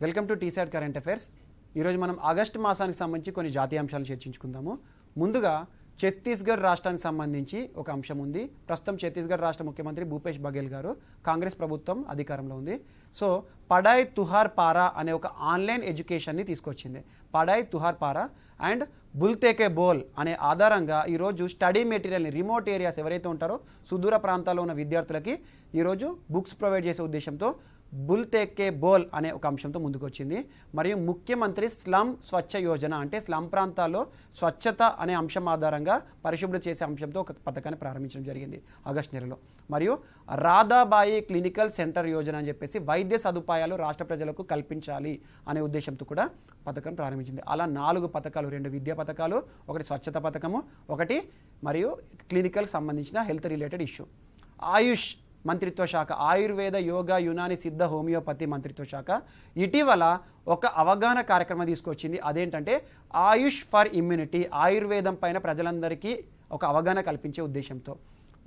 Welcome to T-SAT current affairs. ఈరోజు మనం August మాసానికి సంబంధించి కొన్ని జాతీయ అంశాలను చర్చించుకుందాము. ముందుగా ఛత్తీస్గఢ్ రాష్ట్రానికి సంబంధించి ఒక అంశం ఉంది. ప్రస్తుతం ఛత్తీస్గఢ్ రాష్ట్ర ముఖ్యమంత్రి భూపేష్ బఘేల్ గారు, కాంగ్రెస్ ప్రభుత్వం అధికారంలో ఉంది. సో పడాయ్ తుహార్ పారా అనే ఒక ఆన్లైన్ ఎడ్యుకేషన్ని తీసుకొచ్చింది. పడాయ్ తుహార్ పారా అండ్ బుల్తేకే బోల్ అనే ఆధారంగా ఈరోజు స్టడీ మెటీరియల్ని రిమోట్ ఏరియాస్ ఎవరైతే ఉంటారో సుదూర ప్రాంతాల్లో ఉన్న విద్యార్థులకి ఈరోజు బుక్స్ ప్రొవైడ్ చేసే ఉద్దేశంతో బుల్తేకే బోల్ అనే ఒక అంశంతో ముందుకు వచ్చింది. మరియు ముఖ్యమంత్రి స్లమ్ స్వచ్ఛ యోజన అంటే స్లమ్ ప్రాంతాల్లో స్వచ్ఛత అనే అంశం ఆధారంగా పరిశుభ్రత చేసే అంశంతో ఒక పథకాన్ని ప్రారంభించడం జరిగింది ఆగస్టు నెలలో. మరియు రాధాబాయి క్లినికల్ సెంటర్ యోజన అని చెప్పేసి వైద్య సదుపాయాలు రాష్ట్ర ప్రజలకు కల్పించాలి అనే ఉద్దేశంతో కూడా పథకం ప్రారంభించింది. అలా 4 పథకాలు, 2 విద్యా పథకాలు, ఒకటి స్వచ్ఛత పథకము, ఒకటి మరియు క్లినికల్ సంబంధించిన హెల్త్ రిలేటెడ్ ఇష్యూ. ఆయుష్ మంత్రిత్వ శాఖ, ఆయుర్వేద, యోగా, యునాని, సిద్ధ, హోమియోపతి మంత్రిత్వ శాఖ ఇటీవల ఒక అవగాహన కార్యక్రమం తీసుకొచ్చింది. అదేంటంటే ఆయుష్ ఫర్ ఇమ్యూనిటీ, ఆయుర్వేదం పైన ప్రజలందరికీ ఒక అవగాహన కల్పించే ఉద్దేశంతో.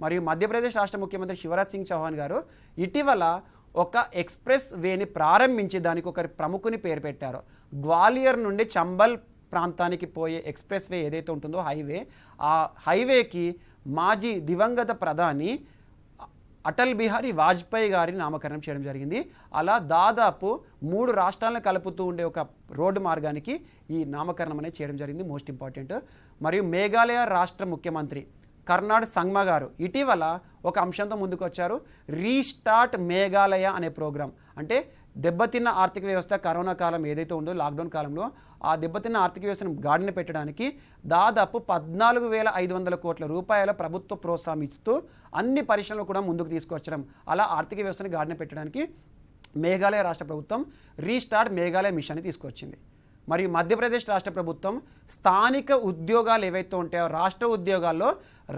మరియు మధ్యప్రదేశ్ రాష్ట్ర ముఖ్యమంత్రి శివరాజ్ సింగ్ చౌహాన్ గారు ఇటీవల ఒక ఎక్స్ప్రెస్ వేని ప్రారంభించి దానికి ఒక ప్రముఖుని పేరు పెట్టారు. గ్వాలియర్ నుండి చంబల్ ప్రాంతానికి పోయే ఎక్స్ప్రెస్ వే ఏదైతే ఉంటుందో హైవే, ఆ హైవేకి మాజీ దివంగత ప్రధాని అటల్ బిహారీ వాజ్పేయి గారిని నామకరణం చేయడం జరిగింది. అలా దాదాపు 3 రాష్ట్రాలను కలుపుతూ ఉండే ఒక రోడ్డు మార్గానికి ఈ నామకరణం అనేది చేయడం జరిగింది, మోస్ట్ ఇంపార్టెంట్. మరియు మేఘాలయ రాష్ట్ర ముఖ్యమంత్రి కర్నాడ్ సంగ్మా గారు ఇటీవల ఒక అంశంతో ముందుకు వచ్చారు. రీస్టార్ట్ మేఘాలయ అనే ప్రోగ్రాం. అంటే దెబ్బతిన్న ఆర్థిక వ్యవస్థ కరోనా కాలం ఏదైతే ఉందో లాక్డౌన్ కాలంలో ఆ దెబ్బతిన్న ఆర్థిక వ్యవస్థను గాడిన పెట్టడానికి దాదాపు 14,500 కోట్ల రూపాయల ప్రభుత్వ ప్రోత్సాహం ఇస్తూ అన్ని పరిశ్రమలు కూడా ముందుకు తీసుకొచ్చడం, అలా ఆర్థిక వ్యవస్థను గాడిన పెట్టడానికి మేఘాలయ రాష్ట్ర ప్రభుత్వం రీస్టార్ట్ మేఘాలయ మిషన్ని తీసుకొచ్చింది. మరియు మధ్యప్రదేశ్ రాష్ట్ర ప్రభుత్వం స్థానిక ఉద్యోగాలు ఏవైతే ఉంటాయో రాష్ట్ర ఉద్యోగాల్లో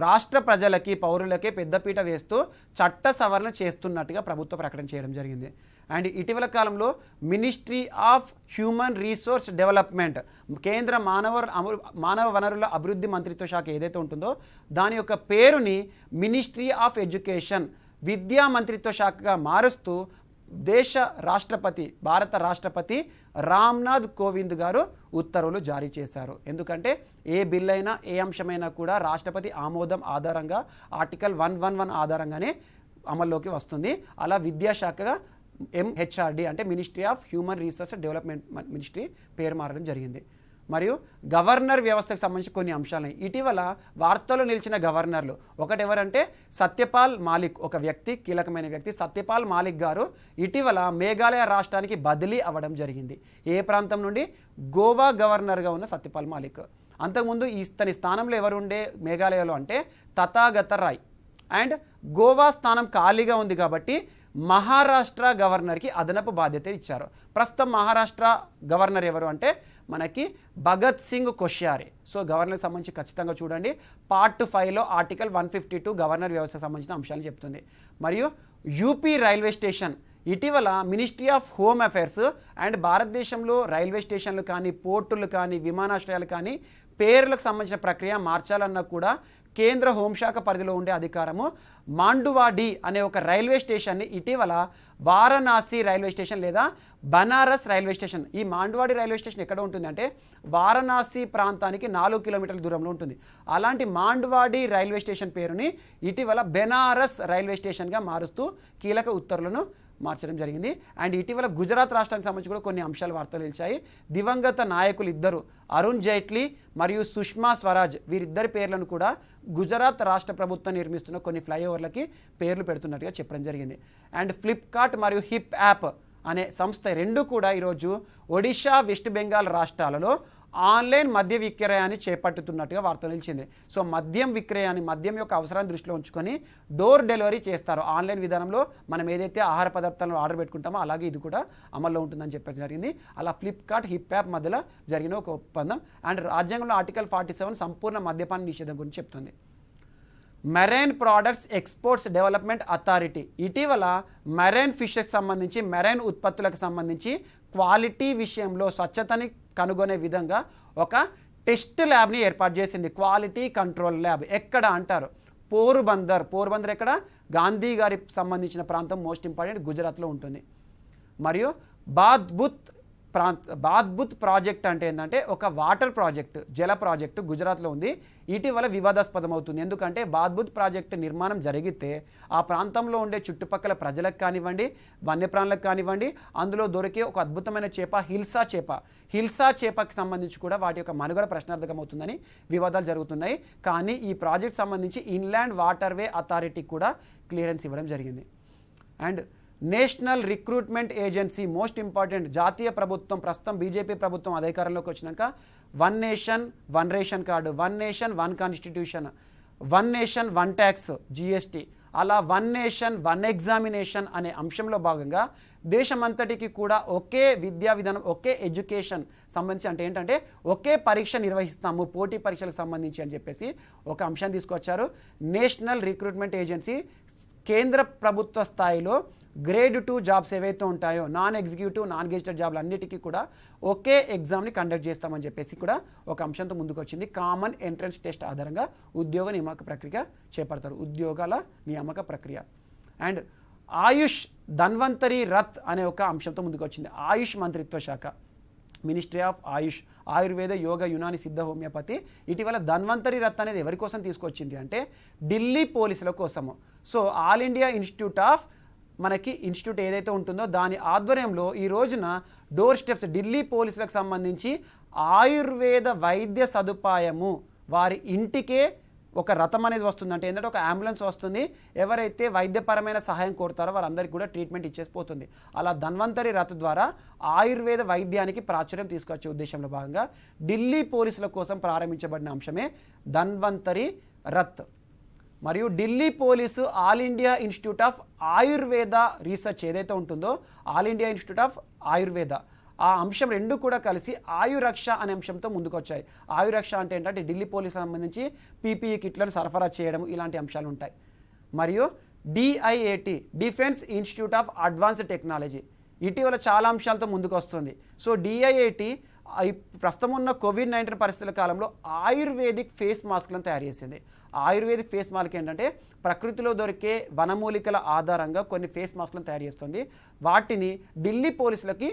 రాష్ట్ర ప్రజలకి, పౌరులకే పెద్దపీట వేస్తూ చట్ట సవరణ చేస్తున్నట్టుగా ప్రభుత్వ ప్రకటన చేయడం జరిగింది. అండ్ ఇటీవల కాలంలో ministry of human resource development, కేంద్ర మానవ వనరుల అభివృద్ధి మంత్రిత్వ శాఖ ఏదైతే ఉంటుందో దాని యొక్క పేరుని మినిస్ట్రీ ఆఫ్ ఎడ్యుకేషన్, విద్యా మంత్రిత్వ శాఖగా మారుస్తూ దేశ రాష్ట్రపతి, భారత రాష్ట్రపతి రామ్నాథ్ కోవింద్ గారు ఉత్తర్వులు జారీ చేశారు. ఎందుకంటే ఏ బిల్ అయినా, ఏ అంశమైనా కూడా రాష్ట్రపతి ఆమోదం ఆధారంగా ఆర్టికల్ 111 ఆధారంగానే అమల్లోకి వస్తుంది. అలా విద్యాశాఖగా MHRD అంటే ministry of human resource development ministry పేరు మారడం జరిగింది. మరియు గవర్నర్ వ్యవస్థకు సంబంధించి కొన్ని అంశాలు ఇటీవల వార్తల్లో నిలిచిన గవర్నర్లు ఒకటి ఎవరంటే సత్యపాల్ మాలిక్, ఒక వ్యక్తి, కీలకమైన వ్యక్తి. సత్యపాల్ మాలిక్ గారు ఇటీవల మేఘాలయ రాష్ట్రానికి బదిలీ అవ్వడం జరిగింది. ఏ ప్రాంతం నుండి? గోవా గవర్నర్గా ఉన్న సత్యపాల్ మాలిక్. అంతకుముందు ఇతని స్థానంలో ఎవరుండే మేఘాలయలో అంటే తథాగత రాయ్. అండ్ గోవా స్థానం ఖాళీగా ఉంది కాబట్టి మహారాష్ట్ర గవర్నర్కి అదనపు బాధ్యత ఇచ్చారు. ప్రస్తుతం మహారాష్ట్ర గవర్నర్ ఎవరు అంటే మనకి భగత్ సింగ్ కోశ్యారీ. సో గవర్నర్కి సంబంధించి ఖచ్చితంగా చూడండి. పార్ట్ 5లో ఆర్టికల్ 152 గవర్నర్ వ్యవస్థకు సంబంధించిన అంశాలు చెప్తుంది. మరియు యూపీ రైల్వే స్టేషన్ ఇటీవల ministry of home affairs and భారతదేశంలో రైల్వే స్టేషన్లు కానీ, పోర్టులు కానీ, విమానాశ్రయాలు కానీ పేర్లకు సంబంధించిన ప్రక్రియ మార్చాలన్నా కూడా కేంద్ర హోంశాఖ పరిధిలో ఉండే అధికారము మాండువాడి అనే ఒక రైల్వే స్టేషన్ని ఇటీవల వారణాసి రైల్వే స్టేషన్ లేదా బనారస్ రైల్వే స్టేషన్, ఈ మాండువాడి రైల్వే స్టేషన్ ఎక్కడ ఉంటుంది అంటే వారణాసి ప్రాంతానికి 4 కిలోమీటర్ల దూరంలో ఉంటుంది. అలాంటి మాండువాడి రైల్వే స్టేషన్ పేరుని ఇటీవల బెనారస్ రైల్వే స్టేషన్గా మారుస్తూ కీలక ఉత్తర్వులను మార్చడం జరిగింది. అండ్ ఇటీవల గుజరాత్ రాష్ట్రానికి సంబంధించి కూడా కొన్ని అంశాలు వార్తలు నిలిచాయి. దివంగత నాయకులు ఇద్దరు, అరుణ్ జైట్లీ మరియు సుష్మా స్వరాజ్, వీరిద్దరి పేర్లను కూడా గుజరాత్ రాష్ట్ర ప్రభుత్వం నిర్మిస్తున్న కొన్ని ఫ్లైఓవర్లకి పేర్లు పెడుతున్నట్టుగా చెప్పడం జరిగింది. అండ్ ఫ్లిప్కార్ట్ మరియు హిప్ యాప్ అనే సంస్థ రెండు కూడా ఈరోజు ఒడిషా, వెస్ట్ బెంగాల్ రాష్ట్రాలలో ఆన్లైన్ మద్య విక్రయాన్ని చేపట్టుతున్నట్టుగా వార్తలు నిలిచింది. సో మద్యం విక్రయాన్ని, మద్యం యొక్క అవసరాన్ని దృష్టిలో ఉంచుకొని డోర్ డెలివరీ చేస్తారు. ఆన్లైన్ విధానంలో మనం ఏదైతే ఆహార పదార్థాలను ఆర్డర్ పెట్టుకుంటామో అలాగే ఇది కూడా అమల్లో ఉంటుందని చెప్పడం జరిగింది. అలా ఫ్లిప్కార్ట్, హిప్ యాప్ మధ్యలో జరిగిన ఒక ఒప్పందం. అండ్ రాజ్యాంగంలో ఆర్టికల్ 47 సంపూర్ణ మద్యపాన నిషేధం గురించి చెప్తుంది. Marine products exports development authority ఇటీవల మెరైన్ ఫిషెస్ సంబంధించి, మెరైన్ ఉత్పత్తులకు సంబంధించి క్వాలిటీ విషయంలో స్వచ్ఛతని కనుగొనే విధంగా ఒక టెస్ట్ ల్యాబ్ని ఏర్పాటు చేసింది. క్వాలిటీ కంట్రోల్ ల్యాబ్ ఎక్కడ అంటారు? పోర్బందర్ ఎక్కడ? గాంధీ గారికి సంబంధించిన ప్రాంతం, మోస్ట్ ఇంపార్టెంట్, గుజరాత్లో ఉంటుంది. మరియు బాద్బుత్ బాద్బుత్ ప్రాజెక్ట్ అంటే ఏంటంటే ఒక వాటర్ ప్రాజెక్ట్, జల ప్రాజెక్టు గుజరాత్లో ఉంది. ఇటీవల వివాదాస్పదం అవుతుంది. ఎందుకంటే బాద్బుత్ ప్రాజెక్టు నిర్మాణం జరిగితే ఆ ప్రాంతంలో ఉండే చుట్టుపక్కల ప్రజలకు కానివ్వండి, వన్యప్రాణులకు కానివ్వండి, అందులో దొరికే ఒక అద్భుతమైన చేప హిల్సా చేపకి సంబంధించి కూడా వాటి యొక్క మనుగడ ప్రశ్నార్థకం అవుతుందని వివాదాలు జరుగుతున్నాయి. కానీ ఈ ప్రాజెక్ట్ సంబంధించి ఇన్లాండ్ వాటర్వే అథారిటీకి కూడా క్లియరెన్స్ ఇవ్వడం జరిగింది. And national recruitment agency, most important, జాతీయ ప్రభుత్వం, ప్రస్తుతం బీజేపీ ప్రభుత్వం అధికారంలోకి వచ్చినాక one nation one ration card, one nation one constitution, one nation one tax GST, అలా వన్ నేషన్ వన్ ఎగ్జామినేషన్ అనే అంశంలో భాగంగా దేశమంతటికి కూడా ఒకే విద్యా విధానం, ఒకే ఎడ్యుకేషన్ సంబంధించి, అంటే ఏంటంటే ఒకే పరీక్ష నిర్వహిస్తాము పోటీ పరీక్షలకు సంబంధించి అని చెప్పేసి ఒక అంశాన్ని తీసుకొచ్చారు. నేషనల్ రిక్రూట్మెంట్ ఏజెన్సీ కేంద్ర ప్రభుత్వ స్థాయిలో గ్రేడ్ 2 జాబ్స్ ఏవైతే ఉంటాయో, నాన్ ఎగ్జిక్యూటివ్ నాన్ గెజిటెడ్ జాబ్లు అన్నిటికీ కూడా ఒకే ఎగ్జామ్ని కండక్ట్ చేస్తామని చెప్పేసి కూడా ఒక అంశంతో ముందుకు వచ్చింది. కామన్ ఎంట్రన్స్ టెస్ట్ ఆధారంగా ఉద్యోగ నియామక ప్రక్రియ చేపడతారు, ఉద్యోగాల నియామక ప్రక్రియ. అండ్ ఆయుష్ ధన్వంతరి రథ్ అనే ఒక అంశంతో ముందుకు వచ్చింది. ఆయుష్ మంత్రిత్వ శాఖ, మినిస్ట్రీ ఆఫ్ ఆయుష్, ఆయుర్వేద, యోగ, యునాని, సిద్ధ, హోమియోపతి ఇటీవల ధన్వంతరి రథ్ అనేది ఎవరి కోసం తీసుకొచ్చింది అంటే ఢిల్లీ పోలీసుల కోసము. So all India institute of మనకి ఇన్స్టిట్యూట్ ఏదైతే ఉంటుందో దాని ఆధ్వర్యంలో ఈ రోజున డోర్ స్టెప్స్ ఢిల్లీ పోలీసులకు సంబంధించి ఆయుర్వేద వైద్య సదుపాయము వారి ఇంటికే ఒక రథం అనేది వస్తుంది. అంటే ఏంటంటే ఒక అంబులెన్స్ వస్తుంది, ఎవరైతే వైద్యపరమైన సహాయం కోరుతారో వారందరికీ కూడా ట్రీట్మెంట్ ఇచ్చేసిపోతుంది. అలా ధన్వంతరి రథ్ ద్వారా ఆయుర్వేద వైద్యానికి ప్రాచుర్యం తీసుకొచ్చే ఉద్దేశంలో భాగంగా ఢిల్లీ పోలీసుల కోసం ప్రారంభించబడిన అంశమే ధన్వంతరి రథ్. మరియు Delhi police all India institute of Ayurveda research ఏదైతే ఉంటుందో, all India institute of Ayurveda, ఆ అంశం రెండు కూడా కలిసి ఆయురక్ష అనే అంశంతో ముందుకు వచ్చాయి. ఆయురక్ష అంటే ఏంటంటే ఢిల్లీ పోలీసు సంబంధించి పీపీఈ కిట్లను సరఫరా చేయడం, ఇలాంటి అంశాలు ఉంటాయి. మరియు DIAT, defence institute of advanced technology, ఇటీవల చాలా అంశాలతో ముందుకు వస్తుంది. సో డిఐఏటి ప్రస్తుతం ఉన్న కోవిడ్-19 పరిస్థితుల కాలంలో ఆయుర్వేదిక్ ఫేస్ మాస్క్లను తయారు చేసింది. ఆయుర్వేదిక్ ఫేస్ మాస్క్ ఏంటంటే ప్రకృతిలో దొరికే వనమూలికల ఆధారంగా కొన్ని ఫేస్ మాస్క్లను తయారు చేస్తుంది. వాటిని ఢిల్లీ పోలీసులకి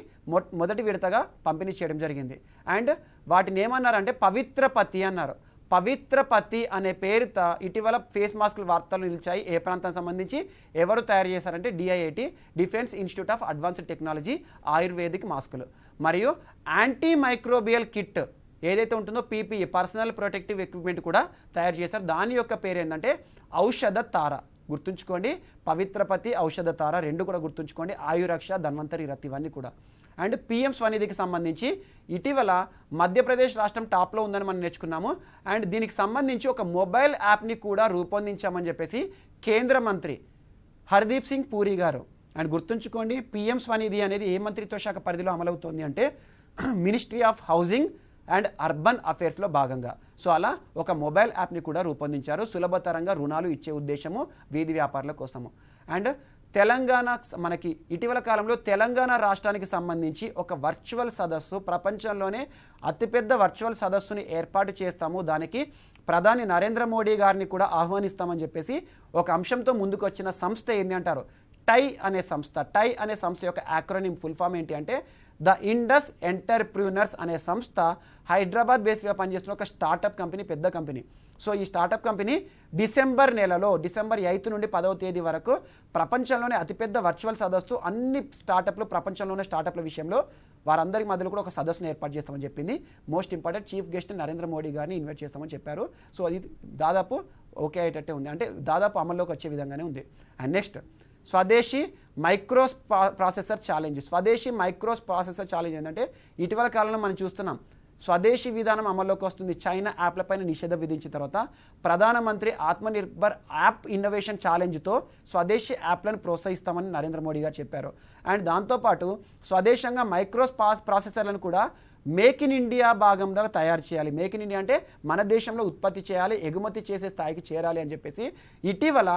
మొదటి విడతగా పంపిణీ చేయడం జరిగింది. అండ్ వాటిని ఏమన్నారంటే పవిత్ర పతి అన్నారు. పవిత్ర పతి అనే పేరుతో ఇటీవల ఫేస్ మాస్కులు వార్తలు నిలిచాయి. ఏ ప్రాంతానికి సంబంధించి ఎవరు తయారు చేశారంటే DIIT, defence institute of advanced technology, ayurvedic మాస్కులు. మరియు యాంటీ మైక్రోబియల్ కిట్ ఏదైతే ఉంటుందో పీపీఈ, పర్సనల్ ప్రొటెక్టివ్ ఎక్విప్మెంట్ కూడా తయారు చేశారు. దాని యొక్క పేరు ఏంటంటే ఔషధ తార. గుర్తుంచుకోండి, పవిత్రపతి, ఔషధ తార రెండు కూడా గుర్తుంచుకోండి. ఆయురక్ష, ధన్వంతరి రథ్ ఇవన్నీ కూడా. అండ్ పిఎం స్వనిధికి సంబంధించి ఇటీవల మధ్యప్రదేశ్ రాష్ట్రం టాప్లో ఉందని మనం నేర్చుకున్నాము. అండ్ దీనికి సంబంధించి ఒక మొబైల్ యాప్ని కూడా రూపొందించామని చెప్పేసి కేంద్ర మంత్రి హర్దీప్ సింగ్ పూరి గారు. అండ్ గుర్తుంచుకోండి, పిఎం స్వనిధి అనేది ఏ మంత్రిత్వ శాఖ పరిధిలో అమలవుతోంది అంటే ministry of housing and urban అఫేర్స్లో భాగంగా. సో అలా ఒక మొబైల్ యాప్ని కూడా రూపొందించారు, సులభతరంగా రుణాలు ఇచ్చే ఉద్దేశము వీధి వ్యాపారుల కోసము. అండ్ తెలంగాణ, మనకి ఇటీవల కాలంలో తెలంగాణ రాష్ట్రానికి సంబంధించి ఒక వర్చువల్ సదస్సు, ప్రపంచంలోనే అతిపెద్ద వర్చువల్ సదస్సుని ఏర్పాటు చేస్తాము, దానికి ప్రధాని నరేంద్ర మోడీ గారిని కూడా ఆహ్వానిస్తామని చెప్పేసి ఒక అంశంతో ముందుకు వచ్చిన సంస్థ ఏంటి అంటారు, టై అనే సంస్థ. టై అనే సంస్థ యొక్క యాక్రోనిమ్ ఫుల్ ఫామ్ ఏంటి అంటే ద ఇండస్ ఎంటర్ప్రీనర్స్ అనే సంస్థ హైదరాబాద్ బేస్గా పనిచేస్తున్న ఒక స్టార్టప్ కంపెనీ, పెద్ద కంపెనీ. సో ఈ స్టార్టప్ కంపెనీ డిసెంబర్ 8 నుండి 10వ తేదీ వరకు ప్రపంచంలోనే అతిపెద్ద వర్చువల్ సదస్సు, అన్ని స్టార్టప్లు, ప్రపంచంలోనే స్టార్టప్ల విషయంలో వారందరి మధ్యలో కూడా ఒక సదస్సును ఏర్పాటు చేస్తామని చెప్పింది. Most important chief guest Narendra Modi గారిని ఇన్వైట్ చేస్తామని చెప్పారు. సో అది దాదాపు ఓకే అయ్యేటట్టే ఉంది, అంటే దాదాపు అమల్లోకి వచ్చే విధంగానే ఉంది. అండ్ నెక్స్ట్ స్వదేశీ మైక్రోస్ ప్రాసెసర్ ఛాలెంజ్. స్వదేశీ మైక్రోస్ ప్రాసెసర్ ఛాలెంజ్ ఏంటంటే ఇటీవల కాలంలో మనం చూస్తున్నాం స్వదేశీ విధానం అమల్లోకి వస్తుంది. చైనా యాప్లపైన నిషేధం విధించిన తర్వాత ప్రధానమంత్రి ఆత్మనిర్భర్ యాప్ ఇన్నోవేషన్ ఛాలెంజ్తో స్వదేశీ యాప్లను ప్రోత్సహిస్తామని నరేంద్ర మోడీ గారు చెప్పారు. అండ్ దాంతోపాటు స్వదేశంగా మైక్రోస్ ప్రాసెసర్లను కూడా మేక్ ఇన్ ఇండియా భాగంలో తయారు చేయాలి. మేక్ ఇన్ ఇండియా అంటే మన దేశంలో ఉత్పత్తి చేయాలి, ఎగుమతి చేసే స్థాయికి చేరాలి అని చెప్పేసి ఇటీవల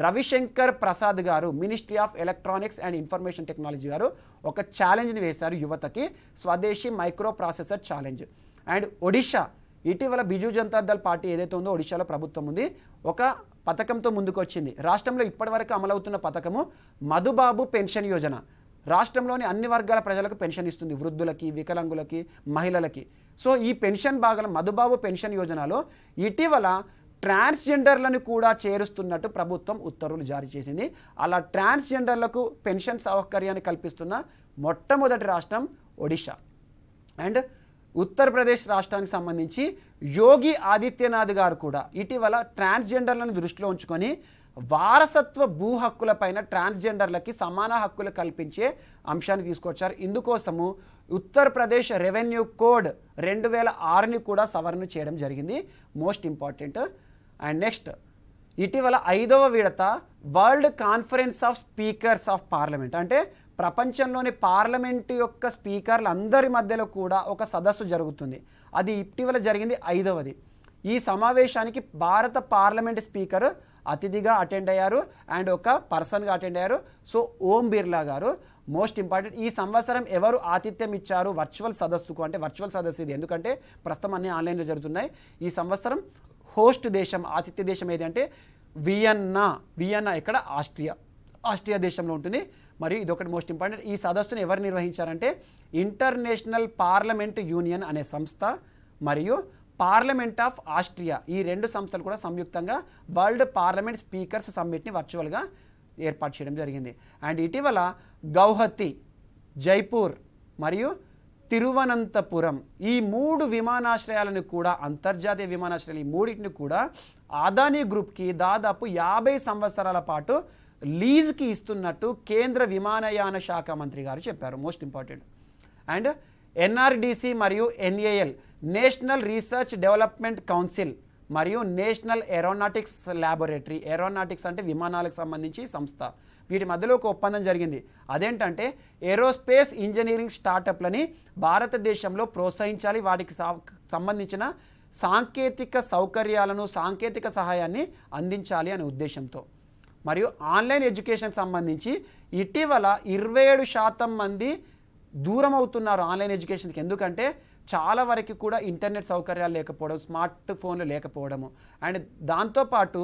రవిశంకర్ ప్రసాద్ గారు, ministry of electronics and information technology గారు ఒక ఛాలెంజ్ని వేశారు యువతకి, స్వదేశీ micro processor challenge. And Odisha, ఇటీవల బిజు జనతా దళ్ పార్టీ ఏదైతే ఉందో ఒడిషాలో ప్రభుత్వం ఉంది, ఒక పథకంతో ముందుకు వచ్చింది. రాష్ట్రంలో ఇప్పటివరకు అమలవుతున్న పథకము మధుబాబు పెన్షన్ యోజన. రాష్ట్రంలోని అన్ని వర్గాల ప్రజలకు పెన్షన్ ఇస్తుంది, వృద్ధులకి, వికలాంగులకి, మహిళలకి. సో ఈ పెన్షన్ భాగం మధుబాబు పెన్షన్ యోజనలో ఇటీవల ట్రాన్స్జెండర్లను కూడా చేరుస్తున్నట్టు ప్రభుత్వం ఉత్తర్వులు జారీ చేసింది. అలా ట్రాన్స్జెండర్లకు పెన్షన్ సౌకర్యాన్ని కల్పిస్తున్న మొట్టమొదటి రాష్ట్రం ఒడిషా. అండ్ ఉత్తరప్రదేశ్ రాష్ట్రానికి సంబంధించి యోగి ఆదిత్యనాథ్ గారు కూడా ఇటీవల ట్రాన్స్జెండర్లను దృష్టిలో ఉంచుకొని వారసత్వ భూ హక్కులపైన ట్రాన్స్జెండర్లకి సమాన హక్కులు కల్పించే అంశాన్ని తీసుకొచ్చారు. ఇందుకోసము ఉత్తరప్రదేశ్ రెవెన్యూ కోడ్ 2006ని కూడా సవరణ చేయడం జరిగింది. Most important. అండ్ నెక్స్ట్ ఇటీవల 5వ విడత world conference of speakers of parliament, అంటే ప్రపంచంలోని పార్లమెంటు యొక్క స్పీకర్లు అందరి మధ్యలో కూడా ఒక సదస్సు జరుగుతుంది. అది ఇటీవల జరిగింది 5వది. ఈ సమావేశానికి భారత పార్లమెంట్ స్పీకర్ అతిథిగా అటెండ్ అయ్యారు అండ్ ఒక పర్సన్గా అటెండ్ అయ్యారు. సో ఓం బిర్లా గారు. Most important. ఈ సంవత్సరం ఎవరు ఆతిథ్యం ఇచ్చారు వర్చువల్ సదస్సుకు, అంటే వర్చువల్ సదస్సు ఇది ఎందుకంటే ప్రస్తుతం అన్ని ఆన్లైన్లో జరుగుతున్నాయి. ఈ సంవత్సరం హోస్ట్ దేశం, ఆతిథ్య దేశం ఏది అంటే వియన్నా ఇక్కడ ఆస్ట్రియా దేశంలో ఉంటుంది. మరియు ఇదొకటి మోస్ట్ ఇంపార్టెంట్. ఈ సదస్సును ఎవరు నిర్వహించారంటే ఇంటర్నేషనల్ పార్లమెంట్ యూనియన్ అనే సంస్థ మరియు పార్లమెంట్ ఆఫ్ ఆస్ట్రియా, ఈ 2 సంస్థలు కూడా సంయుక్తంగా వరల్డ్ పార్లమెంట్ స్పీకర్స్ సమ్మిట్ని వర్చువల్గా ఏర్పాటు చేయడం జరిగింది. అండ్ ఇటీవల గౌహతి, జైపూర్ మరియు తిరువనంతపురం ఈ 3 విమానాశ్రయాలను కూడా, అంతర్జాతీయ విమానాశ్రయాలు ఈ 3టిని కూడా అదానీ గ్రూప్కి దాదాపు 50 సంవత్సరాల పాటు లీజ్కి ఇస్తున్నట్టు కేంద్ర విమానయాన శాఖ మంత్రి గారు చెప్పారు. Most important. అండ్ ఎన్ఆర్డిసి మరియు NAL, national research development council మరియు నేషనల్ ఏరోనాటిక్స్ ల్యాబొరేటరీ, ఏరోనాటిక్స్ అంటే విమానాలకు సంబంధించి సంస్థ, వీటి మధ్యలో ఒక ఒప్పందం జరిగింది. అదేంటంటే ఏరోస్పేస్ ఇంజనీరింగ్ స్టార్టప్లని భారతదేశంలో ప్రోత్సహించాలి, వాటికి సంబంధించిన సాంకేతిక సౌకర్యాలను, సాంకేతిక సహాయాన్ని అందించాలి అనే ఉద్దేశంతో. మరియు ఆన్లైన్ ఎడ్యుకేషన్ సంబంధించి ఇటీవల 27% మంది దూరం అవుతున్నారు ఆన్లైన్ ఎడ్యుకేషన్కి. ఎందుకంటే చాలా వరకు కూడా ఇంటర్నెట్ సౌకర్యాలు లేకపోవడం, స్మార్ట్ ఫోన్లు లేకపోవడము, అండ్ దాంతోపాటు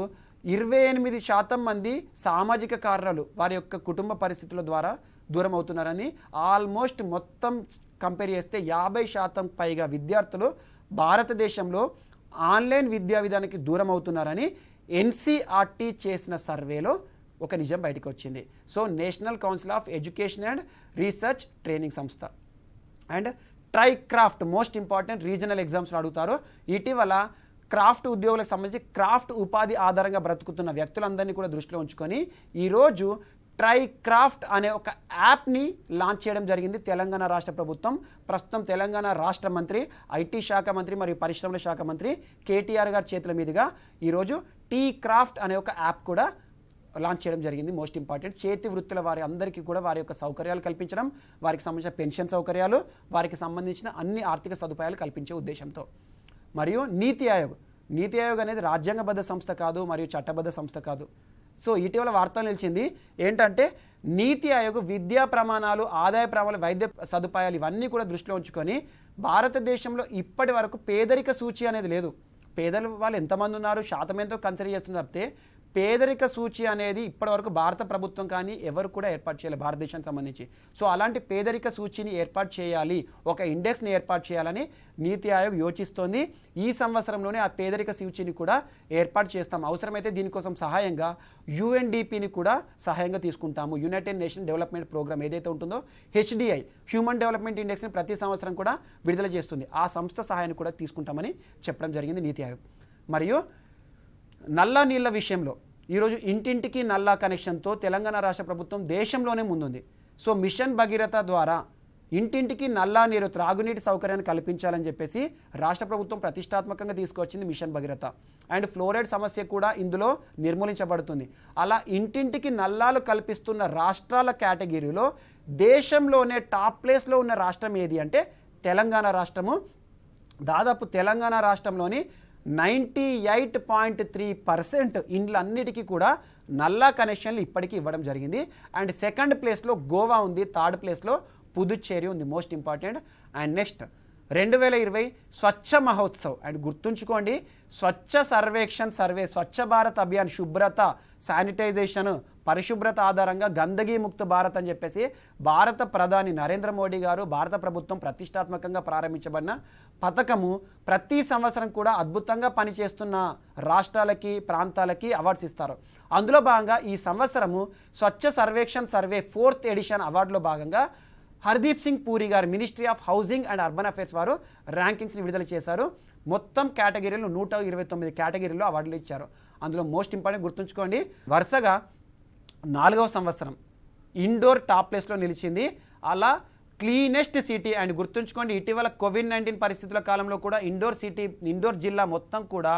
28% మంది సామాజిక కారణాలు, వారి యొక్క కుటుంబ పరిస్థితుల ద్వారా దూరం అవుతున్నారని, ఆల్మోస్ట్ మొత్తం కంపేర్ చేస్తే 50% పైగా విద్యార్థులు భారతదేశంలో ఆన్లైన్ విద్యా విధానానికి దూరం అవుతున్నారని ఎన్సీఆర్టీ చేసిన సర్వేలో ఒక నిజం బయటకు వచ్చింది. So national council of education and research training సంస్థ. అండ్ ట్రైక్రాఫ్ట్, మోస్ట్ ఇంపార్టెంట్, రీజనల్ ఎగ్జామ్స్లో అడుగుతారు. ఇటీవల క్రాఫ్ట్ ఉద్యోగులకు సంబంధించి క్రాఫ్ట్ ఉపాధి ఆధారంగా బ్రతుకుతున్న వ్యక్తులందరినీ కూడా దృష్టిలో ఉంచుకొని ఈరోజు ట్రైక్రాఫ్ట్ అనే ఒక యాప్ని లాంచ్ చేయడం జరిగింది తెలంగాణ రాష్ట్ర ప్రభుత్వం. ప్రస్తుతం తెలంగాణ రాష్ట్ర మంత్రి, ఐటీ శాఖ మంత్రి మరియు పరిశ్రమల శాఖ మంత్రి కేటీఆర్ గారి చేతుల మీదుగా ఈరోజు టీ క్రాఫ్ట్ అనే ఒక యాప్ కూడా లాంచ్ చేయడం జరిగింది. Most important. చేతి వృత్తుల వారి అందరికీ కూడా వారి యొక్క సౌకర్యాలు కల్పించడం, వారికి సంబంధించిన పెన్షన్ సౌకర్యాలు, వారికి సంబంధించిన అన్ని ఆర్థిక సదుపాయాలు కల్పించే ఉద్దేశంతో. మరియు నీతి ఆయోగ్ అనేది రాజ్యాంగబద్ధ సంస్థ కాదు మరియు చట్టబద్ధ సంస్థ కాదు. సో ఇటీవల వార్తలు నిలిచింది ఏంటంటే నీతి ఆయోగ్ విద్యా ప్రమాణాలు, ఆదాయ ప్రమాణాలు, వైద్య సదుపాయాలు ఇవన్నీ కూడా దృష్టిలో ఉంచుకొని భారతదేశంలో ఇప్పటి వరకు పేదరిక సూచి అనేది లేదు. పేదల వాళ్ళు ఎంతమంది ఉన్నారు, శాతం ఎంతో కన్సిడర్ చేస్తున్నారు తప్పితే పేదరిక సూచి అనేది ఇప్పటివరకు భారత ప్రభుత్వం కానీ ఎవరు కూడా ఏర్పాటు చేయాలి భారతదేశానికి సంబంధించి. సో అలాంటి పేదరిక సూచిని ఏర్పాటు చేయాలి, ఒక ఇండెక్స్ని ఏర్పాటు చేయాలని నీతి ఆయోగ్ యోచిస్తోంది. ఈ సంవత్సరంలోనే ఆ పేదరిక సూచిని కూడా ఏర్పాటు చేస్తాం. అవసరమైతే దీనికోసం సహాయంగా యుఎన్డిపిని కూడా సహాయంగా తీసుకుంటాము. యునైటెడ్ నేషన్ డెవలప్మెంట్ ప్రోగ్రామ్ ఏదైతే ఉంటుందో హెచ్డిఐ, హ్యూమన్ డెవలప్మెంట్ ఇండెక్స్ని ప్రతి సంవత్సరం కూడా విడుదల చేస్తుంది. ఆ సంస్థ సహాయాన్ని కూడా తీసుకుంటామని చెప్పడం జరిగింది నీతి ఆయోగ్. మరియు నల్లా నీళ్ల విషయంలో ఈరోజు ఇంటింటికి నల్లా కనెక్షన్తో తెలంగాణ రాష్ట్ర ప్రభుత్వం దేశంలోనే ముందుంది. సో మిషన్ భగీరథ ద్వారా ఇంటింటికి నల్లా నీరు, త్రాగునీటి సౌకర్యాన్ని కల్పించాలని చెప్పేసి రాష్ట్ర ప్రభుత్వం ప్రతిష్టాత్మకంగా తీసుకొచ్చింది మిషన్ భగీరథ. అండ్ ఫ్లోరైడ్ సమస్య కూడా ఇందులో నిర్మూలించబడుతుంది. అలా ఇంటింటికి నల్లాలు కల్పిస్తున్న రాష్ట్రాల కేటగిరీలో దేశంలోనే టాప్ ప్లేస్లో ఉన్న రాష్ట్రం ఏది అంటే తెలంగాణ రాష్ట్రము. దాదాపు తెలంగాణ రాష్ట్రంలోని 98.3% ఇండ్లన్నిటికీ కూడా నల్లా కనెక్షన్లు ఇప్పటికీ ఇవ్వడం జరిగింది. అండ్ సెకండ్ ప్లేస్లో గోవా ఉంది, థర్డ్ ప్లేస్లో పుదుచ్చేరి ఉంది. Most important. And next 2020 Swachh Mahotsav. And గుర్తుంచుకోండి, స్వచ్ఛ సర్వేక్షణ్ సర్వే, స్వచ్ఛ భారత్ అభియాన్, శుభ్రత, శానిటైజేషన్, పరిశుభ్రత ఆధారంగా గందగీ ముక్త భారత్ అని చెప్పేసి భారత ప్రధాని నరేంద్ర మోడీ గారు భారత ప్రభుత్వం ప్రతిష్టాత్మకంగా ప్రారంభించబడిన పథకము ప్రతి సంవత్సరం కూడా అద్భుతంగా పనిచేస్తున్న రాష్ట్రాలకి ప్రాంతాలకి అవార్డ్స్ ఇస్తారు. అందులో భాగంగా ఈ సంవత్సరము స్వచ్ఛ సర్వేక్షణ్ సర్వే 4th ఎడిషన్ అవార్డులో భాగంగా హర్దీప్ సింగ్ పూరి గారు ministry of housing and urban affairs వారు ర్యాంకింగ్స్ని విడుదల చేశారు. మొత్తం కేటగిరీలు 129 కేటగిరీలో అవార్డులు ఇచ్చారు. అందులో మోస్ట్ ఇంపార్టెంట్ గుర్తుంచుకోండి, వరుసగా 4వ సంవత్సరం ఇండోర్ టాప్ ప్లేస్లో నిలిచింది. అలా క్లీనెస్ట్ సిటీ అండ్ గుర్తుంచుకోండి, ఇటీవల కోవిడ్-19 పరిస్థితుల కాలంలో కూడా ఇండోర్ జిల్లా మొత్తం కూడా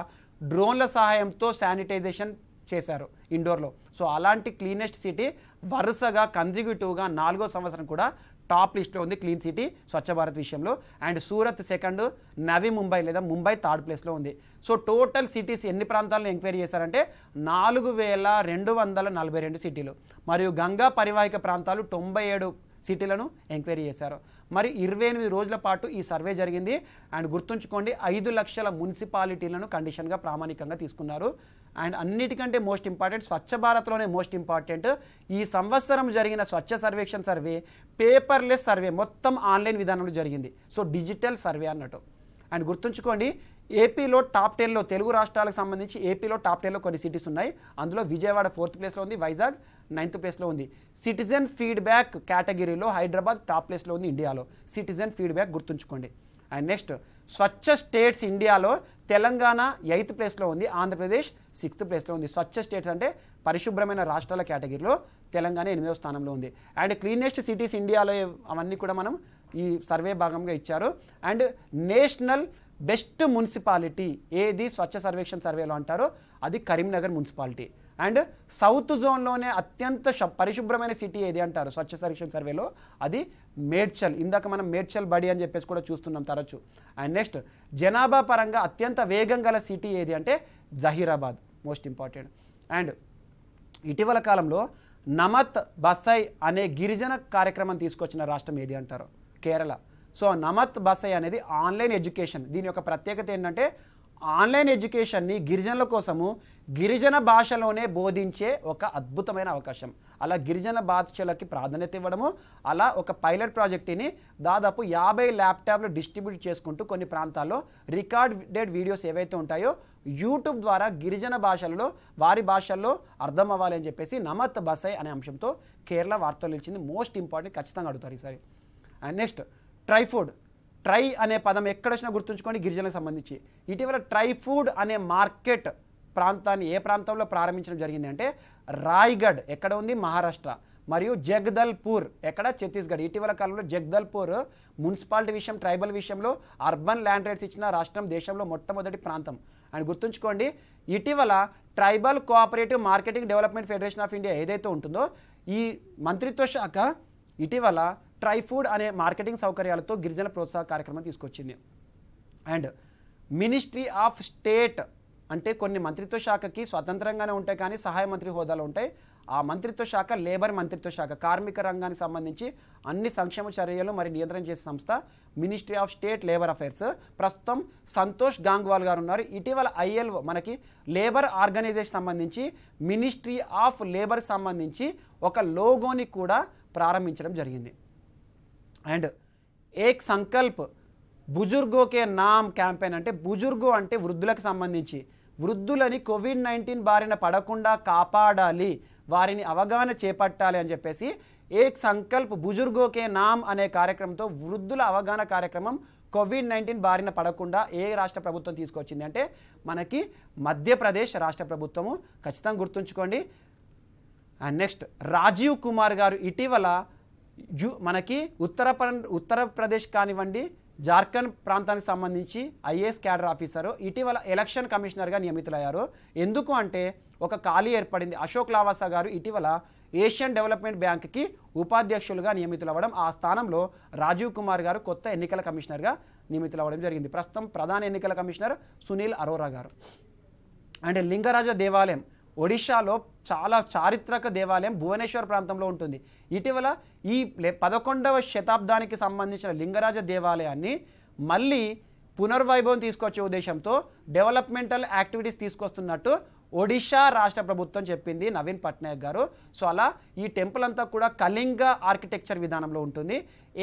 డ్రోన్ల సహాయంతో శానిటైజేషన్ చేశారు ఇండోర్లో. సో అలాంటి క్లీనెస్ట్ సిటీ వరుసగా కన్జిక్యూటివ్గా 4వ సంవత్సరం కూడా టాప్ లిస్ట్లో ఉంది క్లీన్ సిటీ స్వచ్ఛ భారత్ విషయంలో. అండ్ సూరత్ సెకండ్, నవీ ముంబై లేదా ముంబై థర్డ్ ప్లేస్లో ఉంది. సో టోటల్ సిటీస్ ఎన్ని ప్రాంతాలను ఎంక్వైరీ చేశారంటే 4242 సిటీలు, మరియు గంగా పరివాహిక ప్రాంతాలు 97 సిటీలను ఎంక్వైరీ చేశారు. మరి 28 రోజుల పాటు ఈ సర్వే జరిగింది. అండ్ గుర్తుంచుకోండి, 5 లక్షల మున్సిపాలిటీలను కండిషన్గా ప్రామాణికంగా తీసుకున్నారు. అండ్ అన్నిటికంటే మోస్ట్ ఇంపార్టెంట్, స్వచ్ఛ భారత్లోనే మోస్ట్ ఇంపార్టెంట్, ఈ సంవత్సరం జరిగిన స్వచ్ఛ సర్వేక్షణ్ సర్వే పేపర్లెస్ సర్వే, మొత్తం ఆన్లైన్ విధానంలో జరిగింది. సో డిజిటల్ సర్వే అన్నట్టు. అండ్ గుర్తుంచుకోండి, ఏపీలో టాప్ 10లో తెలుగు రాష్ట్రాలకు సంబంధించి ఏపీలో టాప్ 10లో కొన్ని సిటీస్ ఉన్నాయి. అందులో విజయవాడ 4th ప్లేస్లో ఉంది, వైజాగ్ 9th ప్లేస్లో ఉంది. సిటిజన్ ఫీడ్బ్యాక్ కేటగిరీలో హైదరాబాద్ టాప్ ప్లేస్లో ఉంది ఇండియాలో. సిటిజన్ ఫీడ్బ్యాక్ గుర్తుంచుకోండి. అండ్ నెక్స్ట్ స్వచ్ఛ స్టేట్స్ ఇండియాలో తెలంగాణ 8th ప్లేస్లో ఉంది, ఆంధ్రప్రదేశ్ 6th ప్లేస్లో ఉంది. స్వచ్ఛ స్టేట్స్ అంటే పరిశుభ్రమైన రాష్ట్రాల కేటగిరీలో తెలంగాణ 8వ స్థానంలో ఉంది. అండ్ క్లీనెస్ట్ సిటీస్ ఇండియాలో అవన్నీ కూడా మనం ఈ సర్వే భాగంగా ఇచ్చారు. అండ్ నేషనల్ బెస్ట్ మున్సిపాలిటీ ఏది స్వచ్ఛ సర్వేక్షణ్ సర్వేలో అంటారో అది కరీంనగర్ మున్సిపాలిటీ. అండ్ సౌత్ జోన్లోనే అత్యంత పరిశుభ్రమైన సిటీ ఏది అంటారు స్వచ్ఛ సర్వేక్షణ్ సర్వేలో, అది మేడ్చల్. ఇందాక మనం మేడ్చల్ బడి అని చెప్పేసి కూడా చూస్తున్నాం తరచు. అండ్ నెక్స్ట్ జనాభా పరంగా అత్యంత వేగం గల సిటీ ఏది అంటే జహీరాబాద్, మోస్ట్ ఇంపార్టెంట్. అండ్ ఇటీవల కాలంలో నమత్ బసై అనే గిరిజన కార్యక్రమం తీసుకొచ్చిన రాష్ట్రం ఏది అంటారు? కేరళ. సో నమత్ బసై అనేది ఆన్లైన్ ఎడ్యుకేషన్. దీని యొక్క ప్రత్యేకత ఏంటంటే ఆన్లైన్ ఎడ్యుకేషన్ని గిరిజనుల కోసము గిరిజన భాషలోనే బోధించే ఒక అద్భుతమైన అవకాశం. అలా గిరిజన భాషలకి ప్రాధాన్యత ఇవ్వడము, అలా ఒక పైలట్ ప్రాజెక్ట్ని దాదాపు 50 ల్యాప్టాప్లు డిస్ట్రిబ్యూట్ చేసుకుంటూ కొన్ని ప్రాంతాల్లో రికార్డెడ్ వీడియోస్ ఏవైతే ఉంటాయో యూట్యూబ్ ద్వారా గిరిజన భాషలలో వారి భాషల్లో అర్థం అవ్వాలి అని చెప్పేసి నమత్ బసై అనే అంశంతో కేరళ వార్తలు నిలిచింది. మోస్ట్ ఇంపార్టెంట్, ఖచ్చితంగా అడుగుతారు ఈసారి. And next try food. Try అనే పదం ఎక్కడొచ్చినా గుర్తుంచుకోండి, గిరిజనకు సంబంధించి. ఇటీవల ట్రై ఫుడ్ అనే మార్కెట్ ప్రాంతాన్ని ఏ ప్రాంతంలో ప్రారంభించడం జరిగింది అంటే రాయ్గఢ్, ఎక్కడ ఉంది? మహారాష్ట్ర. మరియు జగదల్పూర్, ఎక్కడ? ఛత్తీస్గఢ్. ఇటీవల కాలంలో జగదల్పూర్ మున్సిపాలిటీ విషయం, ట్రైబల్ విషయంలో అర్బన్ ల్యాండ్ రైట్స్ ఇచ్చిన రాష్ట్రం, దేశంలో మొట్టమొదటి ప్రాంతం. అండ్ గుర్తుంచుకోండి, ఇటీవల tribal cooperative marketing development federation of India ఏదైతే ఉంటుందో ఈ మంత్రిత్వ శాఖ ఇటీవల ట్రై ఫుడ్ అనే మార్కెటింగ్ సౌకర్యాలతో గిరిజన ప్రోత్సాహ కార్యక్రమం తీసుకొచ్చింది. అండ్ మినిస్ట్రీ ఆఫ్ స్టేట్ అంటే కొన్ని మంత్రిత్వ శాఖకి స్వతంత్రంగానే ఉంటాయి కానీ సహాయ మంత్రి హోదాలో ఉంటాయి. ఆ మంత్రిత్వ శాఖ లేబర్ మంత్రిత్వ శాఖ, కార్మిక రంగానికి సంబంధించి అన్ని సంక్షేమ చర్యలు మరి నియంత్రణ చేసే సంస్థ ministry of state labour affairs. ప్రస్తుతం సంతోష్ గాంగ్వాల్ గారు ఉన్నారు. ఇటీవల ILO మనకి లేబర్ ఆర్గనైజేషన్ సంబంధించి మినిస్ట్రీ ఆఫ్ లేబర్ సంబంధించి ఒక లోగోని కూడా ప్రారంభించడం జరిగింది. అండ్ ఏక్ సంకల్ప్ బుజుర్గోకే నామ్ క్యాంపెయిన్ అంటే బుజుర్గో అంటే వృద్ధులకు సంబంధించి, వృద్ధులని కోవిడ్-19 బారిన పడకుండా కాపాడాలి, వారిని అవగాహన చేపట్టాలి అని చెప్పేసి ఏక్ సంకల్ప్ బుజుర్గోకే నామ్ అనే కార్యక్రమంతో వృద్ధుల అవగాహన కార్యక్రమం కోవిడ్-19 బారిన పడకుండా ఏ రాష్ట్ర ప్రభుత్వం తీసుకొచ్చింది అంటే మనకి మధ్యప్రదేశ్ రాష్ట్ర ప్రభుత్వము. ఖచ్చితంగా గుర్తుంచుకోండి. అండ్ నెక్స్ట్ రాజీవ్ కుమార్ గారు ఇటీవల మనకి ఉత్తరప్రదేశ్ కానివ్వండి, జార్ఖండ్ ప్రాంతానికి సంబంధించి IAS క్యాడర్ ఆఫీసరు ఇటీవల ఎలక్షన్ కమిషనర్గా నియమితులయ్యారు. ఎందుకు అంటే ఒక ఖాళీ ఏర్పడింది. అశోక్ లావాసా గారు ఇటీవల ఏషియన్ డెవలప్మెంట్ బ్యాంక్కి ఉపాధ్యక్షులుగా నియమితులవ్వడం, ఆ స్థానంలో రాజీవ్ కుమార్ గారు కొత్త ఎన్నికల కమిషనర్గా నియమితులవ్వడం జరిగింది. ప్రస్తుతం ప్రధాన ఎన్నికల కమిషనర్ సునీల్ అరోరా గారు. అండ్ లింగరాజ దేవాలయం ఒడిశాలో చాలా చారిత్రక దేవాలయం భువనేశ్వర్ ప్రాంతంలో ఉంటుంది. ఇటీవల ఈ 11వ శతాబ్దానికి సంబంధించిన లింగరాజ దేవాలయాన్ని మళ్ళీ పునర్వైభవం తీసుకొచ్చే ఉద్దేశంతో డెవలప్మెంటల్ యాక్టివిటీస్ తీసుకొస్తున్నట్టు ఒడిషా రాష్ట్ర ప్రభుత్వం చెప్పింది నవీన్ పట్నాయక్ గారు. సో అలా ఈ టెంపుల్ అంతా కూడా కళింగ ఆర్కిటెక్చర్ విధానంలో ఉంటుంది.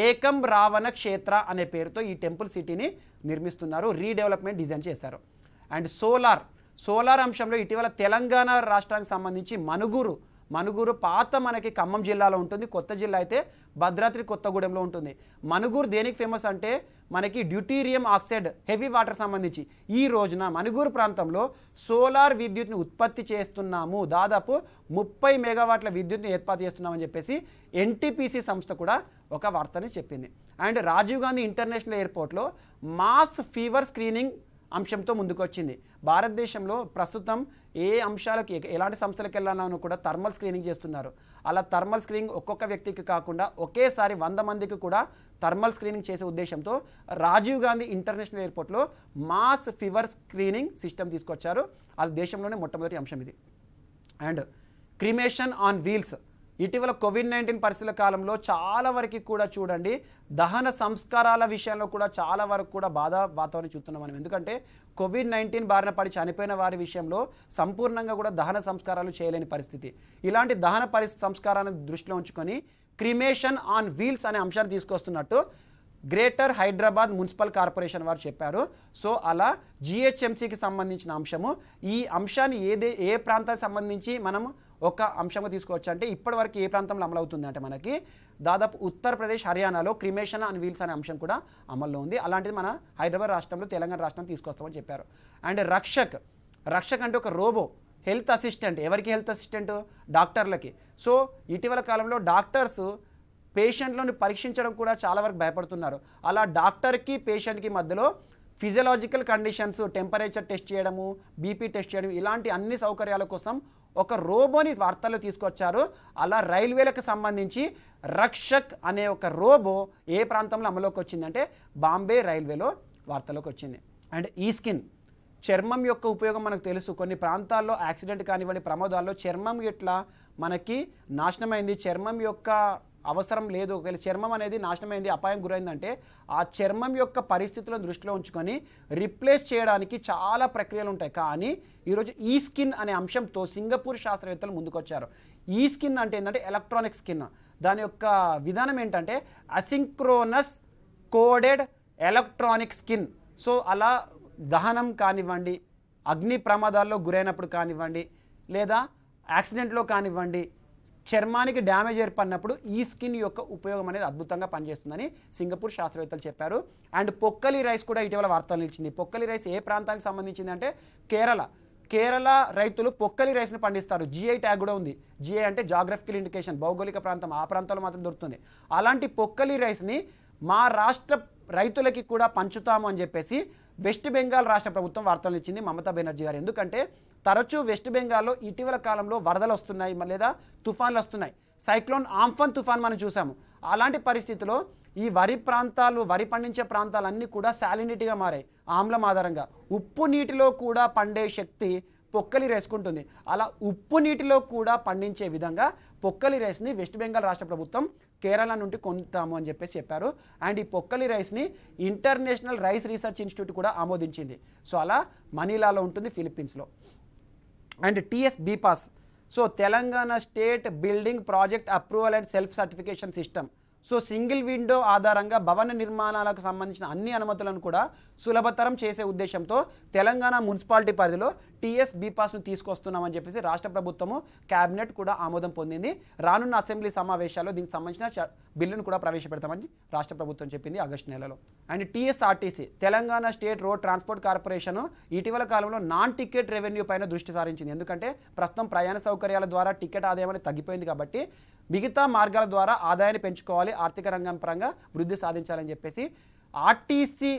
ఏకం రావణ క్షేత్ర అనే పేరుతో ఈ టెంపుల్ సిటీని నిర్మిస్తున్నారు, రీడెవలప్మెంట్ డిజైన్ చేశారు. అండ్ సోలార్ అంశంలో ఇటీవల తెలంగాణ రాష్ట్రానికి సంబంధించి మనుగురు పాత మనకి ఖమ్మం జిల్లాలో ఉంటుంది, కొత్త జిల్లా అయితే భద్రాద్రి కొత్తగూడెంలో ఉంటుంది. మనుగురు దేనికి ఫేమస్ అంటే మనకి డ్యూటీరియం ఆక్సైడ్ హెవీ వాటర్ సంబంధించి ఈ రోజున మనుగురు ప్రాంతంలో సోలార్ విద్యుత్ని ఉత్పత్తి చేస్తున్నాము, దాదాపు 30 మెగావాట్ల విద్యుత్ని ఏర్పాటు చేస్తున్నామని చెప్పేసి ఎన్టీపీసీ సంస్థ కూడా ఒక వార్తని చెప్పింది. అండ్ రాజీవ్ గాంధీ ఇంటర్నేషనల్ ఎయిర్పోర్ట్లో మాస్ ఫీవర్ స్క్రీనింగ్ అంశంతో ముందుకొచ్చింది. భారతదేశంలో ప్రస్తుతం ఏ అంశాలకు ఎలాంటి సంస్థలకు వెళ్ళానో కూడా థర్మల్ స్క్రీనింగ్ చేస్తున్నారు. అలా థర్మల్ స్క్రీనింగ్ ఒక్కొక్క వ్యక్తికి కాకుండా ఒకేసారి 100 మందికి కూడా థర్మల్ స్క్రీనింగ్ చేసే ఉద్దేశంతో రాజీవ్ గాంధీ ఇంటర్నేషనల్ ఎయిర్పోర్ట్లో మాస్ ఫీవర్ స్క్రీనింగ్ సిస్టమ్ తీసుకొచ్చారు. అది దేశంలోనే మొట్టమొదటి అంశం ఇది. అండ్ క్రిమేషన్ ఆన్ వీల్స్, ఇటీవల కోవిడ్-19 పరిస్థితుల కాలంలో చాలా వరకు కూడా చూడండి దహన సంస్కారాల విషయంలో కూడా చాలా వరకు కూడా బాధ వాతావరణం చూస్తున్నాం మనం. ఎందుకంటే కోవిడ్-19 బారిన పడి చనిపోయిన వారి విషయంలో సంపూర్ణంగా కూడా దహన సంస్కారాలు చేయలేని పరిస్థితి. ఇలాంటి దహన సంస్కారాలను దృష్టిలో ఉంచుకొని క్రిమేషన్ ఆన్ వీల్స్ అనే అంశాన్ని తీసుకొస్తున్నట్టు గ్రేటర్ హైదరాబాద్ మున్సిపల్ కార్పొరేషన్ వారు చెప్పారు. సో అలా జిహెచ్ఎంసీకి సంబంధించిన అంశము, ఈ అంశాన్ని ఏ ప్రాంతానికి సంబంధించి మనం ఒక అంశంగా తీసుకోవచ్చు అంటే ఇప్పటివరకు ఏ ప్రాంతంలో అమలు అవుతుంది అంటే మనకి దాదాపు ఉత్తరప్రదేశ్, హర్యానాలో క్రిమేషన్ ఆన్ వీల్స్ అనే అంశం కూడా అమల్లో ఉంది. అలాంటిది మన హైదరాబాద్ రాష్ట్రంలో, తెలంగాణ రాష్ట్రం తీసుకొస్తామని చెప్పారు. అండ్ రక్షక్ అంటే ఒక రోబో హెల్త్ అసిస్టెంట్. ఎవరికి హెల్త్ అసిస్టెంట్? డాక్టర్లకి. సో ఇటీవల కాలంలో డాక్టర్స్ పేషెంట్లను పరీక్షించడం కూడా చాలా వరకు భయపడుతున్నారు. అలా డాక్టర్కి పేషెంట్కి మధ్యలో ఫిజియలాజికల్ కండిషన్స్, టెంపరేచర్ టెస్ట్ చేయడము, బీపీ టెస్ట్ చేయడం, ఇలాంటి అన్ని సౌకర్యాల కోసం ఒక రోబోని వార్తల్లో తీసుకొచ్చారు. అలా రైల్వేలకు సంబంధించి రక్షక్ అనే ఒక రోబో ఏ ప్రాంతంలో అమలులోకి వచ్చిందంటే బాంబే రైల్వేలో వార్తలోకి వచ్చింది. అండ్ ఈ స్కిన్, చర్మం యొక్క ఉపయోగం మనకు తెలుసు. కొన్ని ప్రాంతాల్లో యాక్సిడెంట్ కానివ్వండి, ప్రమాదాల్లో చర్మం ఇట్లా మనకి నాశనమైంది, చర్మం యొక్క అవసరం లేదు, ఒకవేళ చర్మం అనేది నాశనమైంది, అపాయం గురైందంటే ఆ చర్మం యొక్క పరిస్థితులను దృష్టిలో ఉంచుకొని రిప్లేస్ చేయడానికి చాలా ప్రక్రియలు ఉంటాయి. కానీ ఈరోజు ఈ స్కిన్ అనే అంశంతో సింగపూర్ శాస్త్రవేత్తలు ముందుకొచ్చారు. ఈ స్కిన్ అంటే ఏంటంటే ఎలక్ట్రానిక్ స్కిన్. దాని యొక్క విధానం ఏంటంటే asynchronous coded electronic skin. So అలా దహనం కానివ్వండి, అగ్ని ప్రమాదాల్లో గురైనప్పుడు కానివ్వండి, లేదా యాక్సిడెంట్లో కానివ్వండి, చర్మానికి డ్యామేజ్ ఏర్పడినప్పుడు ఈ స్కిన్ యొక్క ఉపయోగం అనేది అద్భుతంగా పనిచేస్తుందని సింగపూర్ శాస్త్రవేత్తలు చెప్పారు. అండ్ పొక్కలి రైస్ కూడా ఇటీవల వార్తలు నిలిచింది. పొక్కలి రైస్ ఏ ప్రాంతానికి సంబంధించింది అంటే కేరళ రైతులు పొక్కలి రైస్ని పండిస్తారు. జిఐ ట్యాగ్ కూడా ఉంది. జిఐ అంటే జాగ్రఫికల్ ఇండికేషన్, భౌగోళిక ప్రాంతం, ఆ ప్రాంతాల్లో మాత్రం దొరుకుతుంది. అలాంటి పొక్కలి రైస్ని మా రాష్ట్ర రైతులకి కూడా పంచుతాము అని చెప్పేసి వెస్ట్ బెంగాల్ రాష్ట్ర ప్రభుత్వం వార్తలు ఇచ్చింది మమతా బెనర్జీ గారు. ఎందుకంటే తరచూ వెస్ట్ బెంగాల్లో ఇటీవల కాలంలో వరదలు వస్తున్నాయి, లేదా తుఫాన్లు వస్తున్నాయి. సైక్లోన్ ఆంఫన్ తుఫాన్ మనం చూసాము. అలాంటి పరిస్థితిలో ఈ వరి పండించే ప్రాంతాలన్నీ కూడా సాలినిటీగా మారాయి. ఆమ్లం ఆధారంగా ఉప్పు నీటిలో కూడా పండే శక్తి పొక్కలి రైస్కుంటుంది. అలా ఉప్పు నీటిలో కూడా పండించే విధంగా పొక్కలి రైస్ని వెస్ట్ బెంగాల్ రాష్ట్ర ప్రభుత్వం కేరళ నుండి కొంటాము అని చెప్పేసి చెప్పారు. అండ్ ఈ పొక్కలి రైస్ని ఇంటర్నేషనల్ రైస్ రీసెర్చ్ ఇన్స్టిట్యూట్ కూడా ఆమోదించింది. సో అలా మనీలాలో ఉంటుంది, ఫిలిప్పీన్స్లో. And TS bPASS, so Telangana state building project approval and self certification system. So single window ఆధారంగా భవన నిర్మాణాలకు సంబంధించిన అన్ని అనుమతులను కూడా సులభతరం చేసే ఉద్దేశంతో తెలంగాణ మున్సిపాలిటీ పరిధిలో టీఎస్ బీపాస్ను తీసుకొస్తున్నామని చెప్పేసి రాష్ట్ర ప్రభుత్వము క్యాబినెట్ కూడా ఆమోదం పొందింది. రానున్న అసెంబ్లీ సమావేశాల్లో దీనికి సంబంధించిన బిల్లును కూడా ప్రవేశపెడతామని రాష్ట్ర ప్రభుత్వం చెప్పింది ఆగస్టు నెలలో. And TSRTC, Telangana state road transport corporation ఇటీవల కాలంలో నాన్ టికెట్ రెవెన్యూ పైన దృష్టి సారించింది. ఎందుకంటే ప్రస్తుతం ప్రయాణ సౌకర్యాల ద్వారా టికెట్ ఆదాయం అనేది తగ్గిపోయింది కాబట్టి మిగతా మార్గాల ద్వారా ఆదాయాన్ని పెంచుకోవాలి, ఆర్థిక రంగం పరంగా వృద్ధి సాధించాలని చెప్పేసి ఆర్టీసీ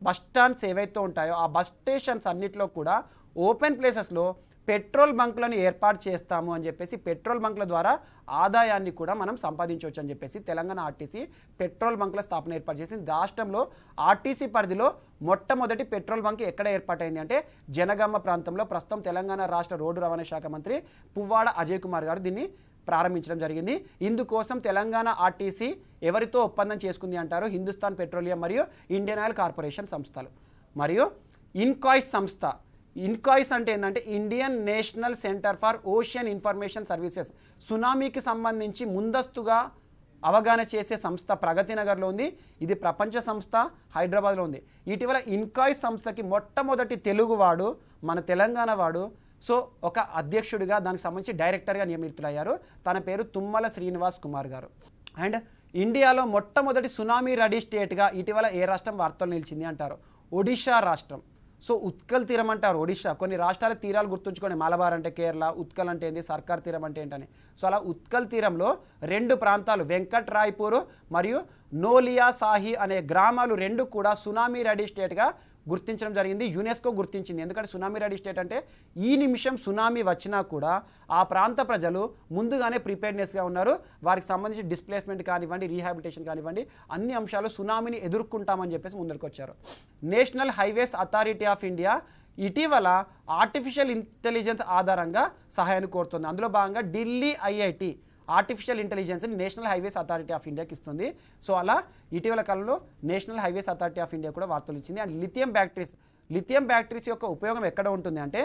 బస్ స్టాండ్స్ ఏవైతే ఉంటాయో ఆ బస్ స్టేషన్స్ అన్నింటిలో కూడా ఓపెన్ ప్లేసెస్లో పెట్రోల్ బంకులను ఏర్పాటు చేస్తాము అని చెప్పేసి పెట్రోల్ బంకుల ద్వారా ఆదాయాన్ని కూడా మనం సంపాదించవచ్చు అని చెప్పేసి తెలంగాణ ఆర్టీసీ పెట్రోల్ బంకుల స్థాపన ఏర్పాటు చేసింది. రాష్ట్రంలో ఆర్టీసీ పరిధిలో మొట్టమొదటి పెట్రోల్ బంక్ ఎక్కడ ఏర్పాటైంది అంటే జనగామ ప్రాంతంలో. ప్రస్తుతం తెలంగాణ రాష్ట్ర రోడ్డు రవాణా శాఖ మంత్రి పువ్వాడ అజయ్ కుమార్ గారు దీన్ని ప్రారంభించడం జరిగింది. ఇందుకోసం తెలంగాణ ఆర్టీసీ ఎవరితో ఒప్పందం చేసుకుంది అంటారు? హిందుస్థాన్ పెట్రోలియం మరియు ఇండియన్ ఆయిల్ కార్పొరేషన్ సంస్థలు మరియు ఇన్కాయిస్ సంస్థ. ఇన్కాయిస్ అంటే ఏంటంటే Indian national centre for ocean information services. సునామీకి సంబంధించి ముందస్తుగా అవగాహన చేసే సంస్థ ప్రగతి నగర్లో ఉంది. ఇది ప్రపంచ సంస్థ, హైదరాబాద్లో ఉంది. ఇటీవల ఇన్కాయిస్ సంస్థకి మొట్టమొదటి తెలుగువాడు, మన తెలంగాణ వాడు, సో ఒక అధ్యక్షుడిగా దానికి సంబంధించి డైరెక్టర్గా నియమితులయ్యారు. తన పేరు తుమ్మల శ్రీనివాస్ కుమార్ గారు. అండ్ ఇండియాలో మొట్టమొదటి సునామీ రెడీ స్టేట్గా ఇటీవల ఏ రాష్ట్రం వార్తలు నిలిచింది అంటారు? ఒడిషా రాష్ట్రం. సో ఉత్కల్ తీరం అంటారు ఒడిషా. కొన్ని రాష్ట్రాల తీరాలు గుర్తుంచుకోండి, మలబార్ అంటే కేరళ, ఉత్కల్ అంటే ఏంది, సర్కార్ తీరం అంటే ఏంటని. సో అలా ఉత్కల్ తీరంలో 2 ప్రాంతాలు, వెంకట్ రాయ్పూర్ మరియు నోలియా సాహి అనే గ్రామాలు 2 కూడా సునామీ రెడీ స్టేట్గా గుర్తించడం జరిగింది. యునెస్కో గుర్తించింది. ఎందుకంటే సునామీ రెడీ స్టేట్ అంటే ఈ నిమిషం సునామీ వచ్చినా కూడా ఆ ప్రాంత ప్రజలు ముందుగానే ప్రిపేర్నెస్గా ఉన్నారు. వారికి సంబంధించి డిస్ప్లేస్మెంట్ కానివ్వండి, రీహాబిలిటేషన్ కానివ్వండి, అన్ని అంశాలు సునామీని ఎదుర్కొంటామని చెప్పేసి ముందరికి వచ్చారు. National highways authority of India ఇటీవల ఆర్టిఫిషియల్ ఇంటెలిజెన్స్ ఆధారంగా సహాయాన్ని కోరుతుంది. అందులో భాగంగా ఢిల్లీ ఐఐటి ఆర్టిఫిషియల్ ఇంటెలిజెన్స్ని నేషనల్ హైవేస్ అథారిటీ ఆఫ్ ఇండియాకి ఇస్తుంది. సో అలా ఇటీవల కాలంలో national highways authority of India కూడా వార్తలు ఇచ్చింది. అండ్ లిథియం బ్యాటరీస్ యొక్క ఉపయోగం ఎక్కడ ఉంటుంది అంటే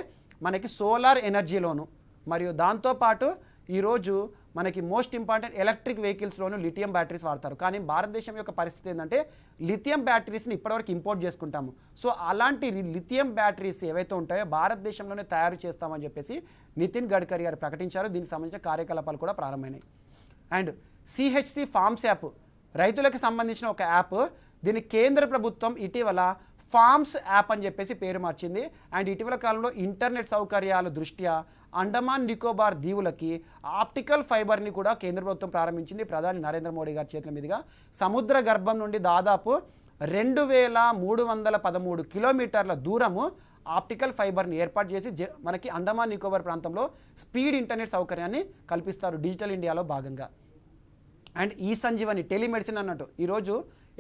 మనకి సోలార్ ఎనర్జీలోను, మరియు దాంతోపాటు ఈరోజు మనకి మోస్ట్ ఇంపార్టెంట్ ఎలక్ట్రిక్ వెహికల్స్లోనూ లిథియం బ్యాటరీస్ వాడతారు. కానీ భారతదేశం యొక్క పరిస్థితి ఏంటంటే లిథియం బ్యాటరీస్ని ఇప్పటివరకు ఇంపోర్ట్ చేసుకుంటాము. సో అలాంటి లిథియం బ్యాటరీస్ ఏవైతే ఉంటాయో భారతదేశంలోనే తయారు చేస్తామని చెప్పేసి నితిన్ గడ్కరీ గారు ప్రకటించారు. దీనికి సంబంధించిన కార్యకలాపాలు కూడా ప్రారంభమైనాయి. అండ్ సిహెచ్సి ఫార్మ్స్ యాప్ రైతులకు సంబంధించిన ఒక యాప్. దీన్ని కేంద్ర ప్రభుత్వం ఇటీవల ఫార్మ్స్ యాప్ అని చెప్పేసి పేరు మార్చింది. అండ్ ఇటీవల కాలంలో ఇంటర్నెట్ సౌకర్యాల దృష్ట్యా అండమాన్ నికోబార్ దీవులకి ఆప్టికల్ ఫైబర్ని కూడా కేంద్ర ప్రభుత్వం ప్రారంభించింది. ప్రధాని నరేంద్ర మోడీ గారి చేతుల మీదుగా సముద్ర గర్భం నుండి దాదాపు 2313 కిలోమీటర్ల దూరము ఆప్టికల్ ఫైబర్ని ఏర్పాటు చేసి మనకి అండమాన్ నికోబార్ ప్రాంతంలో స్పీడ్ ఇంటర్నెట్ సౌకర్యాన్ని కల్పిస్తారు డిజిటల్ ఇండియాలో భాగంగా. అండ్ ఈ సంజీవని టెలిమెడిసిన్ అన్నట్టు ఈరోజు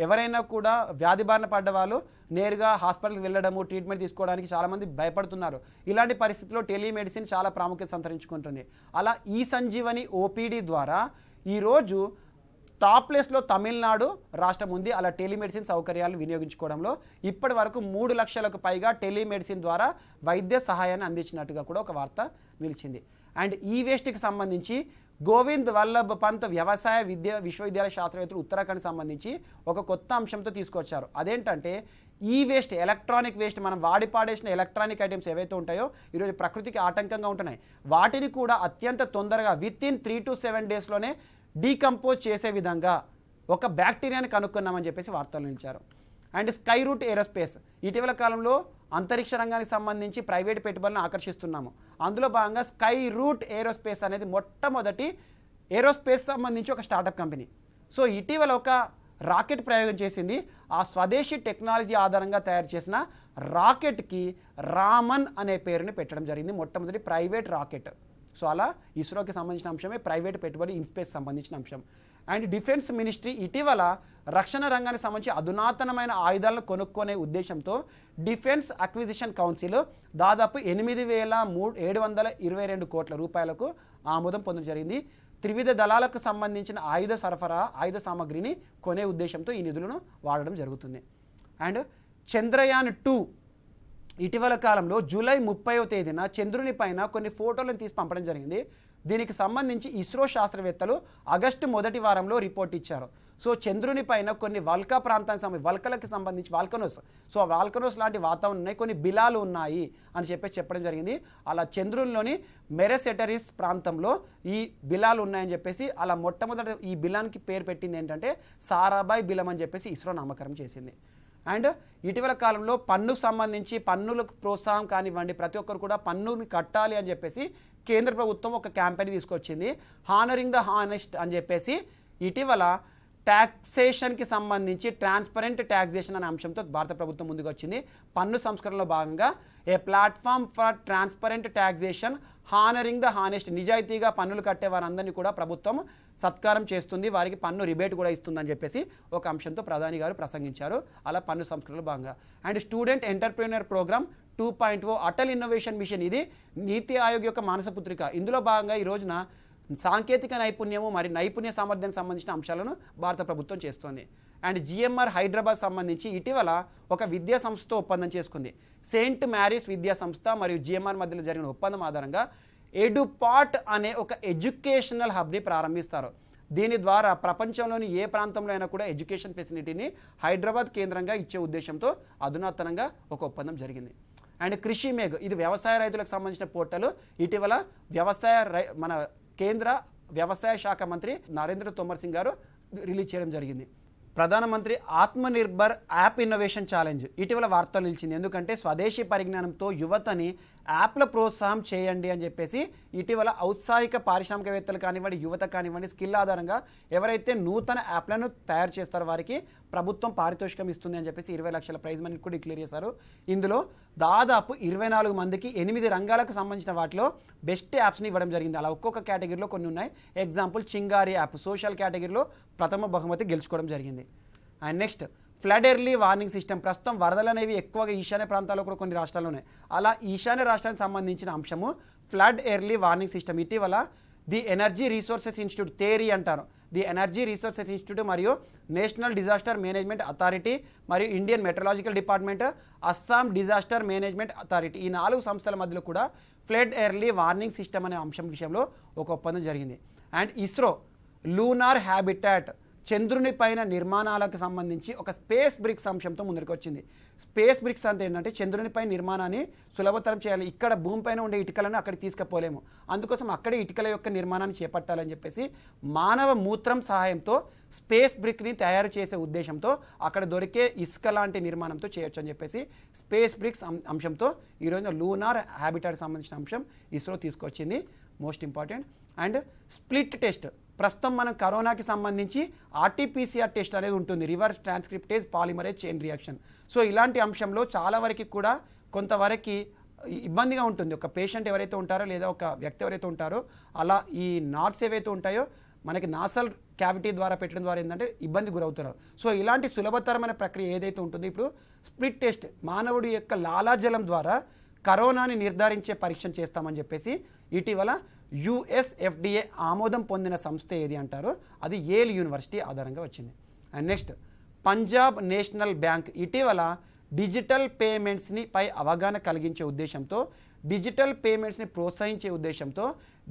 ఎవరైనా కూడా వ్యాధి బారిన పడ్డ వాళ్ళు నేరుగా హాస్పిటల్కి వెళ్ళడము, ట్రీట్మెంట్ తీసుకోవడానికి చాలామంది భయపడుతున్నారు. ఇలాంటి పరిస్థితుల్లో టెలిమెడిసిన్ చాలా ప్రాముఖ్యత సంతరించుకుంటుంది. అలా ఈ సంజీవని ఓపీడీ ద్వారా ఈరోజు టాప్ ప్లేస్లో తమిళనాడు రాష్ట్రం ఉంది. అలా టెలిమెడిసిన్ సౌకర్యాలు వినియోగించుకోవడంలో ఇప్పటి వరకు 3 లక్షలకు పైగా టెలిమెడిసిన్ ద్వారా వైద్య సహాయాన్ని అందించినట్టుగా కూడా ఒక వార్త నిలిచింది. అండ్ ఈ వేస్ట్కి సంబంధించి గోవింద్ వల్లభ్ పంత్ వ్యవసాయ విశ్వవిద్యాలయ శాస్త్రవేత్తలు ఉత్తరాఖండ్ సంబంధించి ఒక కొత్త అంశంతో తీసుకొచ్చారు. అదేంటంటే ఈ వేస్ట్, ఎలక్ట్రానిక్ వేస్ట్, మనం వాడి పాడేసిన ఎలక్ట్రానిక్ ఐటమ్స్ ఏవైతే ఉంటాయో ఈరోజు ప్రకృతికి ఆటంకంగా ఉంటున్నాయి, వాటిని కూడా అత్యంత తొందరగా వితిన్ 3 to 7 డేస్లోనే డీకంపోజ్ చేసే విధంగా ఒక బ్యాక్టీరియాని కనుక్కున్నామని చెప్పేసి వార్తలు నిలిచారు. అండ్ స్కై రూట్ ఏరోస్పేస్ ఇటీవల కాలంలో అంతరిక్ష రంగానికి సంబంధించి ప్రైవేట్ పెట్టుబడులను ఆకర్షిస్తున్నాము. అందులో భాగంగా స్కై రూట్ ఏరోస్పేస్ అనేది మొట్టమొదటి ఏరోస్పేస్ సంబంధించి ఒక స్టార్టప్ కంపెనీ. సో ఇటీవల ఒక రాకెట్ ప్రయోగం చేసింది. ఆ స్వదేశీ టెక్నాలజీ ఆధారంగా తయారు చేసిన రాకెట్కి రామన్ అనే పేరుని పెట్టడం జరిగింది, మొట్టమొదటి ప్రైవేట్ రాకెట్. సో అలా ఇస్రోకి సంబంధించిన అంశమే ప్రైవేట్ పెట్టుబడి ఇన్స్పేస్ సంబంధించిన అంశం. అండ్ డిఫెన్స్ మినిస్ట్రీ ఇటీవల రక్షణ రంగానికి సంబంధించి అధునాతనమైన ఆయుధాలను కొనుక్కునే ఉద్దేశంతో డిఫెన్స్ అక్విజిషన్ కౌన్సిల్ దాదాపు 8,722 కోట్ల రూపాయలకు ఆమోదం పొందడం జరిగింది. త్రివిధ దళాలకు సంబంధించిన ఆయుధ సామగ్రిని కొనే ఉద్దేశంతో ఈ నిధులను వాడడం జరుగుతుంది. అండ్ చంద్రయాన్ 2 ఇటీవల కాలంలో జూలై 30వ తేదీన చంద్రుని పైన కొన్ని ఫోటోలను తీసి పంపడం జరిగింది. దీనికి సంబంధించి ఇస్రో శాస్త్రవేత్తలు ఆగస్టు మొదటి వారంలో రిపోర్ట్ ఇచ్చారు. సో చంద్రుని పైన కొన్ని వల్కా ప్రాంతానికి వల్కలకు సంబంధించి వాల్కనోస్, సో వాల్కనోస్ లాంటి వాతావరణం ఉన్నాయి, కొన్ని బిలాలు ఉన్నాయి అని చెప్పడం జరిగింది. అలా చంద్రునిలోని మెరెసెటరిస్ ప్రాంతంలో ఈ బిలాలు ఉన్నాయని చెప్పేసి అలా మొట్టమొదటి ఈ బిలానికి పేరు పెట్టింది ఏంటంటే సారాబాయ్ బిలం అని చెప్పేసి ఇస్రో నామకరణం చేసింది. అండ్ ఇటీవల కాలంలో పన్నుకు సంబంధించి పన్నులకు ప్రోత్సాహం కానివ్వండి, ప్రతి ఒక్కరు కూడా పన్నుని కట్టాలి అని చెప్పేసి కేంద్ర ప్రభుత్వం ఒక క్యాంపెయిన్ తీసుకొచ్చింది, హానరింగ్ ద హానెస్ట్ అని చెప్పేసి. ఇటీవల ట్యాక్సేషన్కి సంబంధించి ట్రాన్స్పరెంట్ ట్యాక్సేషన్ అనే అంశంతో భారత ప్రభుత్వం ముందుకు వచ్చింది. పన్ను సంస్కరణలో భాగంగా a platform for transparent taxation honouring the honest, నిజాయితీగా పన్నులు కట్టే వారందరినీ కూడా ప్రభుత్వం సత్కారం చేస్తుంది, వారికి పన్ను రిబేట్ కూడా ఇస్తుందని చెప్పేసి ఒక అంశంతో ప్రధాని గారు ప్రసంగించారు. అలా పన్ను సంస్కరణలో భాగంగా. And student entrepreneur program 2.0 Atal innovation mission, ఇది నీతి ఆయోగ్ యొక్క మానసపుత్రిక. ఇందులో భాగంగా ఈ రోజున సాంకేతిక నైపుణ్యము మరియు నైపుణ్య సామర్థ్యానికి సంబంధించిన అంశాలను భారత ప్రభుత్వం చేస్తోంది. అండ్ జిఎంఆర్ హైదరాబాద్ సంబంధించి ఇటీవల ఒక విద్యా సంస్థతో ఒప్పందం చేసుకుంది. సెయింట్ మ్యారీస్ విద్యా సంస్థ మరియు జిఎంఆర్ మధ్యలో జరిగిన ఒప్పందం ఆధారంగా ఎడుపాట్ అనే ఒక ఎడ్యుకేషనల్ హబ్ని ప్రారంభిస్తారు. దీని ద్వారా ప్రపంచంలోని ఏ ప్రాంతంలో అయినా కూడా ఎడ్యుకేషన్ ఫెసిలిటీని హైదరాబాద్ కేంద్రంగా ఇచ్చే ఉద్దేశంతో అధునాతనంగా ఒక ఒప్పందం జరిగింది. అండ్ కృషి మేఘ్ ఇది వ్యవసాయ రైతులకు సంబంధించిన పోర్టల్. ఇటీవల మన కేంద్ర వ్యవసాయ శాఖ మంత్రి నరేంద్ర తోమర్ సింగ్ గారు రిలీజ్ చేయడం జరిగింది. ప్రధానమంత్రి ఆత్మనిర్భర్ యాప్ ఇన్నోవేషన్ ఛాలెంజ్ ఇటీవల వార్తలు నిలిచింది. ఎందుకంటే స్వదేశీ పరిజ్ఞానంతో యువతని యాప్ల ప్రోత్సాహం చేయండి అని చెప్పేసి ఇటీవల ఔత్సాహిక పారిశ్రామికవేత్తలు కానివ్వండి, యువత కానివ్వండి, స్కిల్ ఆధారంగా ఎవరైతే నూతన యాప్లను తయారు చేస్తారో వారికి ప్రభుత్వం పారితోషికం ఇస్తుంది అని చెప్పేసి 20 లక్షల ప్రైజ్ మనీ కూడా డిక్లేర్ చేశారు. ఇందులో దాదాపు 24 మందికి 8 రంగాలకు సంబంధించిన వాటిలో బెస్ట్ యాప్స్ని ఇవ్వడం జరిగింది. అలా ఒక్కొక్క కేటగిరీలో కొన్ని ఉన్నాయి. ఎగ్జాంపుల్ చింగారి యాప్ సోషల్ కేటగిరీలో ప్రథమ బహుమతి గెలుచుకోవడం జరిగింది. And next flood early warning system. ప్రస్తుతం వరదలు అనేవి ఎక్కువగా ఈశాన్య ప్రాంతాల్లో కూడా కొన్ని రాష్ట్రాల్లో ఉన్నాయి. అలా ఈశాన్య రాష్ట్రానికి సంబంధించిన అంశము ఫ్లడ్ ఎర్లీ వార్నింగ్ సిస్టమ్. ఇటీవల the energy resources institute theory అంటారు. ది ఎనర్జీ రిసోర్సెస్ ఇన్స్టిట్యూట్ మరియు నేషనల్ డిజాస్టర్ మేనేజ్మెంట్ అథారిటీ మరియు Indian metrological department, Assam disaster management authority ఈ 4 సంస్థల మధ్యలో కూడా ఫ్లడ్ ఎర్లీ వార్నింగ్ సిస్టమ్ అనే అంశం విషయంలో ఒక ఒప్పందం జరిగింది. అండ్ ఇస్రో లూనార్ హ్యాబిటాట్ చంద్రుని పైన నిర్మాణాలకు సంబంధించి ఒక స్పేస్ బ్రిక్స్ అంశంతో ముందరికి వచ్చింది. స్పేస్ బ్రిక్స్ అంటే ఏంటంటే చంద్రునిపై నిర్మాణాన్ని సులభతరం చేయాలి. ఇక్కడ భూమిపైన ఉండే ఇటుకలను అక్కడికి తీసుకుపోలేము, అందుకోసం అక్కడే ఇటుకల యొక్క నిర్మాణాన్ని చేపట్టాలని చెప్పేసి మానవ మూత్రం సహాయంతో స్పేస్ బ్రిక్ని తయారు చేసే ఉద్దేశంతో అక్కడ దొరికే ఇసుక లాంటి నిర్మాణంతో చేయొచ్చు అని చెప్పేసి స్పేస్ బ్రిక్స్ అంశంతో ఈరోజు లూనార్ హ్యాబిటాట్కి సంబంధించిన అంశం ఇస్రో తీసుకొచ్చింది. Most important. And split test. ప్రస్తుతం మనం కరోనాకి సంబంధించి ఆర్టీపీసీఆర్ టెస్ట్ అనేది ఉంటుంది, reverse transcriptase polymerase chain reaction. So ఇలాంటి అంశంలో చాలా వరకు కూడా కొంతవరకు ఇబ్బందిగా ఉంటుంది. ఒక పేషెంట్ ఎవరైతే ఉంటారో లేదా ఒక వ్యక్తి ఎవరైతే ఉంటారో అలా ఈ నాట్స్ ఏవైతే ఉంటాయో మనకి నాసల్ క్యావిటీ ద్వారా పెట్టడం ద్వారా ఏంటంటే ఇబ్బంది గురవుతున్నారు. సో ఇలాంటి సులభతరమైన ప్రక్రియ ఏదైతే ఉంటుందో ఇప్పుడు స్ప్లిట్ టెస్ట్ మానవుడి యొక్క లాలాజలం ద్వారా కరోనాని నిర్ధారించే పరీక్షను చేస్తామని చెప్పేసి ఇటీవల యుఎస్ఎఫ్డిఏ ఆమోదం పొందిన సంస్థ ఏది అంటారో అది యేల్ యూనివర్సిటీ ఆధారంగా వచ్చింది. And next Punjab national bank ఇటీవల డిజిటల్ పేమెంట్స్ని పై అవగాహన కలిగించే ఉద్దేశంతో డిజిటల్ పేమెంట్స్ని ప్రోత్సహించే ఉద్దేశంతో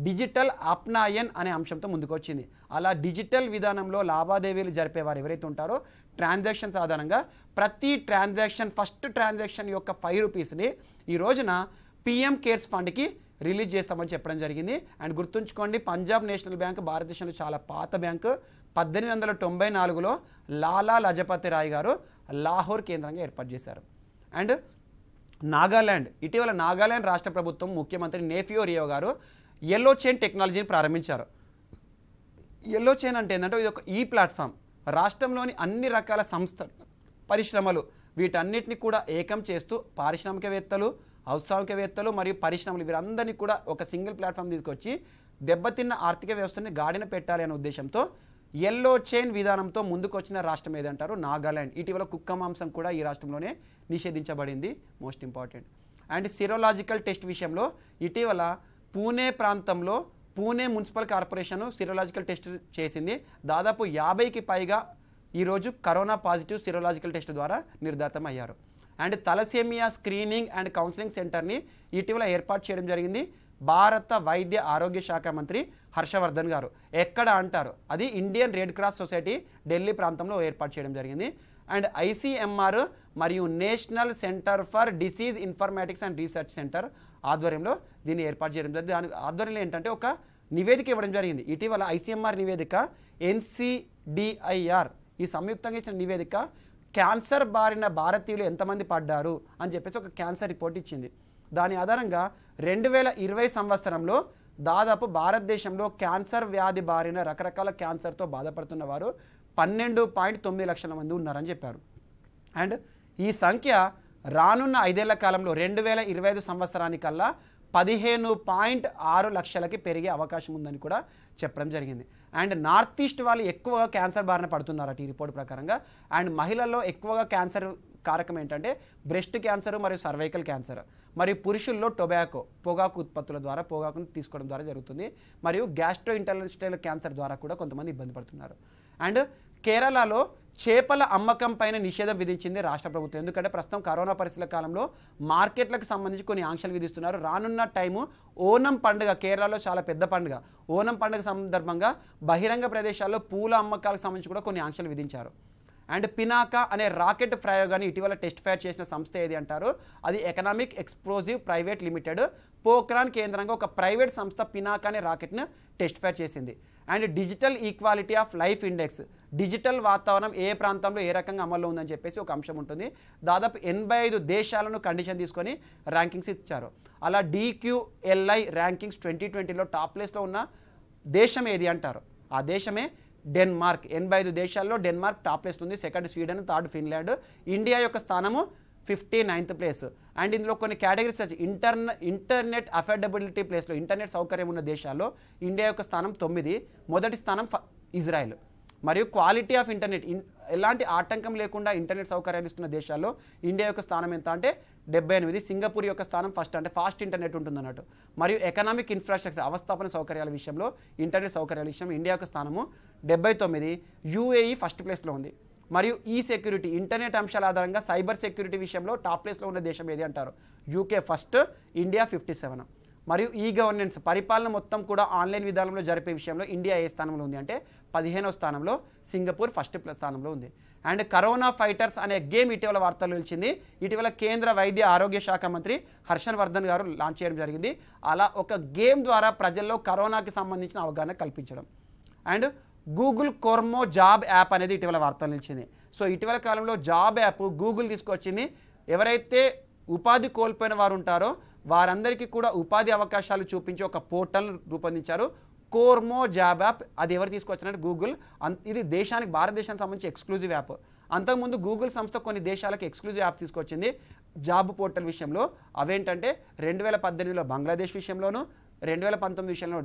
డిజిటల్ అప్నాయన్ అనే అంశంతో ముందుకు వచ్చింది. అలా డిజిటల్ విధానంలో లావాదేవీలు జరిపేవారు ఎవరైతే ఉంటారో ట్రాన్సాక్షన్స్ ఆధారంగా ప్రతి ట్రాన్సాక్షన్ ఫస్ట్ ట్రాన్సాక్షన్ యొక్క 5 రూపీస్ని ఈ రోజున పిఎం కేర్స్ ఫండ్కి రిలీజ్ చేస్తామని చెప్పడం జరిగింది. అండ్ గుర్తుంచుకోండి, పంజాబ్ నేషనల్ బ్యాంక్ భారతదేశంలో చాలా పాత బ్యాంకు. 1894లో లాలా లజపతి రాయ్ గారు లాహోర్ కేంద్రంగా ఏర్పాటు చేశారు. అండ్ నాగాల్యాండ్ ఇటీవల నాగాల్యాండ్ రాష్ట్ర ప్రభుత్వం ముఖ్యమంత్రి నేఫియో రియో గారు ఎల్లో చైన్ టెక్నాలజీని ప్రారంభించారు. ఎల్లో చైన్ అంటే ఏంటంటే ఇది ఒక ఈ ప్లాట్ఫామ్. రాష్ట్రంలోని అన్ని రకాల సంస్థలు పరిశ్రమలు వీటన్నిటిని కూడా ఏకం చేస్తూ పారిశ్రామికవేత్తలు, ఔత్సాహికవేత్తలు మరియు పరిశ్రమలు వీరందరినీ కూడా ఒక సింగిల్ ప్లాట్ఫామ్ తీసుకొచ్చి దెబ్బతిన్న ఆర్థిక వ్యవస్థని గాడిన పెట్టాలి అనే ఉద్దేశంతో ఎల్లో చైన్ విధానంతో ముందుకు వచ్చిన రాష్ట్రం ఏదంటారు నాగాల్యాండ్. ఇటీవల కుక్క మాంసం కూడా ఈ రాష్ట్రంలోనే నిషేధించబడింది. Most important. And serological test విషయంలో ఇటీవల పూణే ప్రాంతంలో Pune municipal corporation serological test చేసింది. దాదాపు 50కి పైగా ఈరోజు కరోనా పాజిటివ్ సిరోలాజికల్ టెస్ట్ ద్వారా నిర్ధారితం అయ్యారు. And thalassemia screening and counselling సెంటర్ని ఇటీవల ఏర్పాటు చేయడం జరిగింది భారత వైద్య ఆరోగ్య శాఖ మంత్రి హర్షవర్ధన్ గారు. ఎక్కడ అంటారు అది Indian red cross society Delhi ప్రాంతంలో ఏర్పాటు చేయడం జరిగింది. అండ్ ఐసీఎంఆర్ మరియు national centre for disease informatics and research centre ఆధ్వర్యంలో దీన్ని ఏర్పాటు చేయడం జరిగింది. దాని ఆధ్వర్యంలో ఏంటంటే ఒక నివేదిక ఇవ్వడం జరిగింది. ఇటీవల ఐసీఎంఆర్ నివేదిక ఎన్సిడిఐఆర్ ఈ సంయుక్తంగా ఇచ్చిన నివేదిక క్యాన్సర్ బారిన భారతీయులు ఎంతమంది పడ్డారు అని చెప్పేసి ఒక క్యాన్సర్ రిపోర్ట్ ఇచ్చింది. దాని ఆధారంగా 2020 సంవత్సరంలో దాదాపు భారతదేశంలో క్యాన్సర్ వ్యాధి బారిన రకరకాల క్యాన్సర్తో బాధపడుతున్న వారు 12.9 లక్షల మంది ఉన్నారని చెప్పారు. అండ్ ఈ సంఖ్య రానున్న 5 ఏళ్ల కాలంలో 2025 సంవత్సరానికల్లా 15.6 లక్షలకి పెరిగే అవకాశం ఉందని కూడా చెప్పడం జరిగింది. అండ్ నార్త్ ఈస్ట్ వాళ్ళు ఎక్కువగా క్యాన్సర్ బారిన పడుతున్నారట ఈ రిపోర్ట్ ప్రకారంగా. అండ్ మహిళల్లో ఎక్కువగా క్యాన్సర్ కారకం ఏంటంటే బ్రెస్ట్ క్యాన్సర్ మరియు సర్వైకల్ క్యాన్సర్, మరియు పురుషుల్లో టొబాకో పొగాకు ఉత్పత్తుల ద్వారా పొగాకును తీసుకోవడం ద్వారా జరుగుతుంది, మరియు గ్యాస్ట్రో ఇంటెస్టైనల్ క్యాన్సర్ ద్వారా కూడా కొంతమంది ఇబ్బంది పడుతున్నారు. అండ్ కేరళలో చేపల అమ్మకం పైన నిషేధం విధించింది రాష్ట్ర ప్రభుత్వం. ఎందుకంటే ప్రస్తుతం కరోనా పరిస్థితుల కాలంలో మార్కెట్లకు సంబంధించి కొన్ని ఆంక్షలు విధిస్తున్నారు. రానున్న టైము ఓనం పండుగ, కేరళలో చాలా పెద్ద పండుగ, ఓనం పండుగ సందర్భంగా బహిరంగ ప్రదేశాల్లో పూల అమ్మకాలకు సంబంధించి కూడా కొన్ని ఆంక్షలు విధించారు. అండ్ పినాకా అనే రాకెట్ ప్రయోగాన్ని ఇటీవల టెస్ట్ ఫైర్ చేసిన సంస్థ ఏది అంటారు, అది economic explosive private limited. Pokhran కేంద్రంగా ఒక ప్రైవేట్ సంస్థ పినాకా అనే రాకెట్ను టెస్ట్ ఫైర్ చేసింది. And digital equality of life index, digital వాతావరణం ఏ ప్రాంతంలో ఏ రకంగా అమల్లో ఉందని చెప్పేసి ఒక అంశం ఉంటుంది. దాదాపు 85 దేశాలను కండిషన్ తీసుకొని ర్యాంకింగ్స్ ఇచ్చారు. అలా DQLI ర్యాంకింగ్స్ 2020లో టాప్ ప్లేస్లో ఉన్న దేశం ఏది అంటారు, ఆ దేశమే డెన్మార్క్. 85 దేశాల్లో డెన్మార్క్ టాప్ ప్లేస్ ఉంది. Second Sweden, third Finland. India యొక్క స్థానము 59th ప్లేస్. అండ్ ఇందులో కొన్ని కేటగిరీస్ ఇంటర్నెట్ అఫోర్డబిలిటీ ప్లేస్లో, ఇంటర్నెట్ సౌకర్యం ఉన్న దేశాల్లో ఇండియా యొక్క స్థానం 9, మొదటి స్థానం ఇజ్రాయెల్. మరియు క్వాలిటీ ఆఫ్ ఇంటర్నెట్, ఎలాంటి ఆటంకం లేకుండా ఇంటర్నెట్ సౌకర్యాలు ఇస్తున్న దేశాల్లో ఇండియా యొక్క స్థానం ఎంత అంటే 78. సింగపూర్ యొక్క స్థానం ఫస్ట్, అంటే ఫాస్ట్ ఇంటర్నెట్ ఉంటుంది అన్నట్టు. మరియు ఎకనామిక్ ఇన్ఫ్రాస్ట్రక్చర్, అవస్థాపన సౌకర్యాల విషయంలో, ఇంటర్నెట్ సౌకర్యాల విషయంలో ఇండియా యొక్క స్థానము 79. UAE ఫస్ట్ ప్లేస్లో ఉంది. మరియు ఈ సెక్యూరిటీ, ఇంటర్నెట్ అంశాల ఆధారంగా సైబర్ సెక్యూరిటీ విషయంలో టాప్ ప్లేస్లో ఉన్న దేశం ఏది అంటారు, UK ఫస్ట్, ఇండియా 57. మరియు ఈ గవర్నెన్స్, పరిపాలన మొత్తం కూడా ఆన్లైన్ విధానంలో జరిపే విషయంలో ఇండియా ఏ స్థానంలో ఉంది అంటే 15వ స్థానంలో, సింగపూర్ ఫస్ట్ స్థానంలో ఉంది. అండ్ కరోనా ఫైటర్స్ అనే గేమ్ ఇటీవల వార్తల్లో నిలిచింది. ఇటీవల కేంద్ర వైద్య ఆరోగ్య శాఖ మంత్రి హర్షన్ వర్ధన్ గారు లాంచ్ చేయడం జరిగింది. అలా ఒక గేమ్ ద్వారా ప్రజల్లో కరోనాకి సంబంధించిన అవగాహన కల్పించడం. అండ్ గూగుల్ కోర్మో జాబ్ యాప్ అనేది ఇటీవల వార్తలు నిలిచింది. సో ఇటీవల కాలంలో జాబ్ యాప్ గూగుల్ తీసుకొచ్చింది. ఎవరైతే ఉపాధి కోల్పోయిన వారు ఉంటారో వారందరికీ కూడా ఉపాధి అవకాశాలు చూపించి ఒక పోర్టల్ రూపొందించారు, కోర్మో జాబ్ యాప్. అది ఎవరు తీసుకొచ్చినట్టు గూగుల్. ఇది దేశానికి, భారతదేశానికి సంబంధించి ఎక్స్క్లూజివ్ యాప్. అంతకుముందు గూగుల్ సంస్థ కొన్ని దేశాలకు ఎక్స్క్లూజివ్ యాప్ తీసుకొచ్చింది జాబ్ పోర్టల్ విషయంలో. అవేంటంటే 2018లో బంగ్లాదేశ్ విషయంలోను, 2019 విషయంలో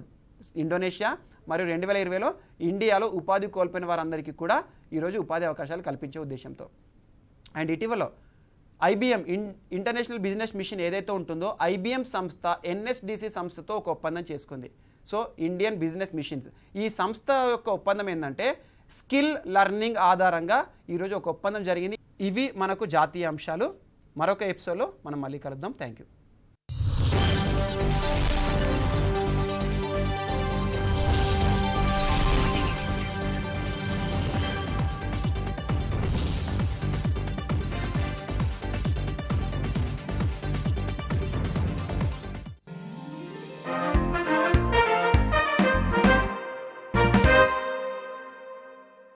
ఇండోనేషియా, మరియు 2020లో ఇండియాలో ఉపాధి కోల్పోయిన వారందరికీ కూడా ఈరోజు ఉపాధి అవకాశాలు కల్పించే ఉద్దేశంతో. అండ్ ఇటీవల IBM ఇంటర్నేషనల్ బిజినెస్ మిషన్ ఏదైతే ఉంటుందో IBM సంస్థ NSDC సంస్థతో ఒక ఒప్పందం చేసుకుంది. సో ఇండియన్ బిజినెస్ మిషన్స్, ఈ సంస్థ యొక్క ఒప్పందం ఏంటంటే స్కిల్ లెర్నింగ్ ఆధారంగా ఈరోజు ఒక ఒప్పందం జరిగింది. ఇవి మనకు జాతీయ అంశాలు. మరొక ఎపిసోడ్లో మనం మళ్ళీ కలుద్దాం. Thank you.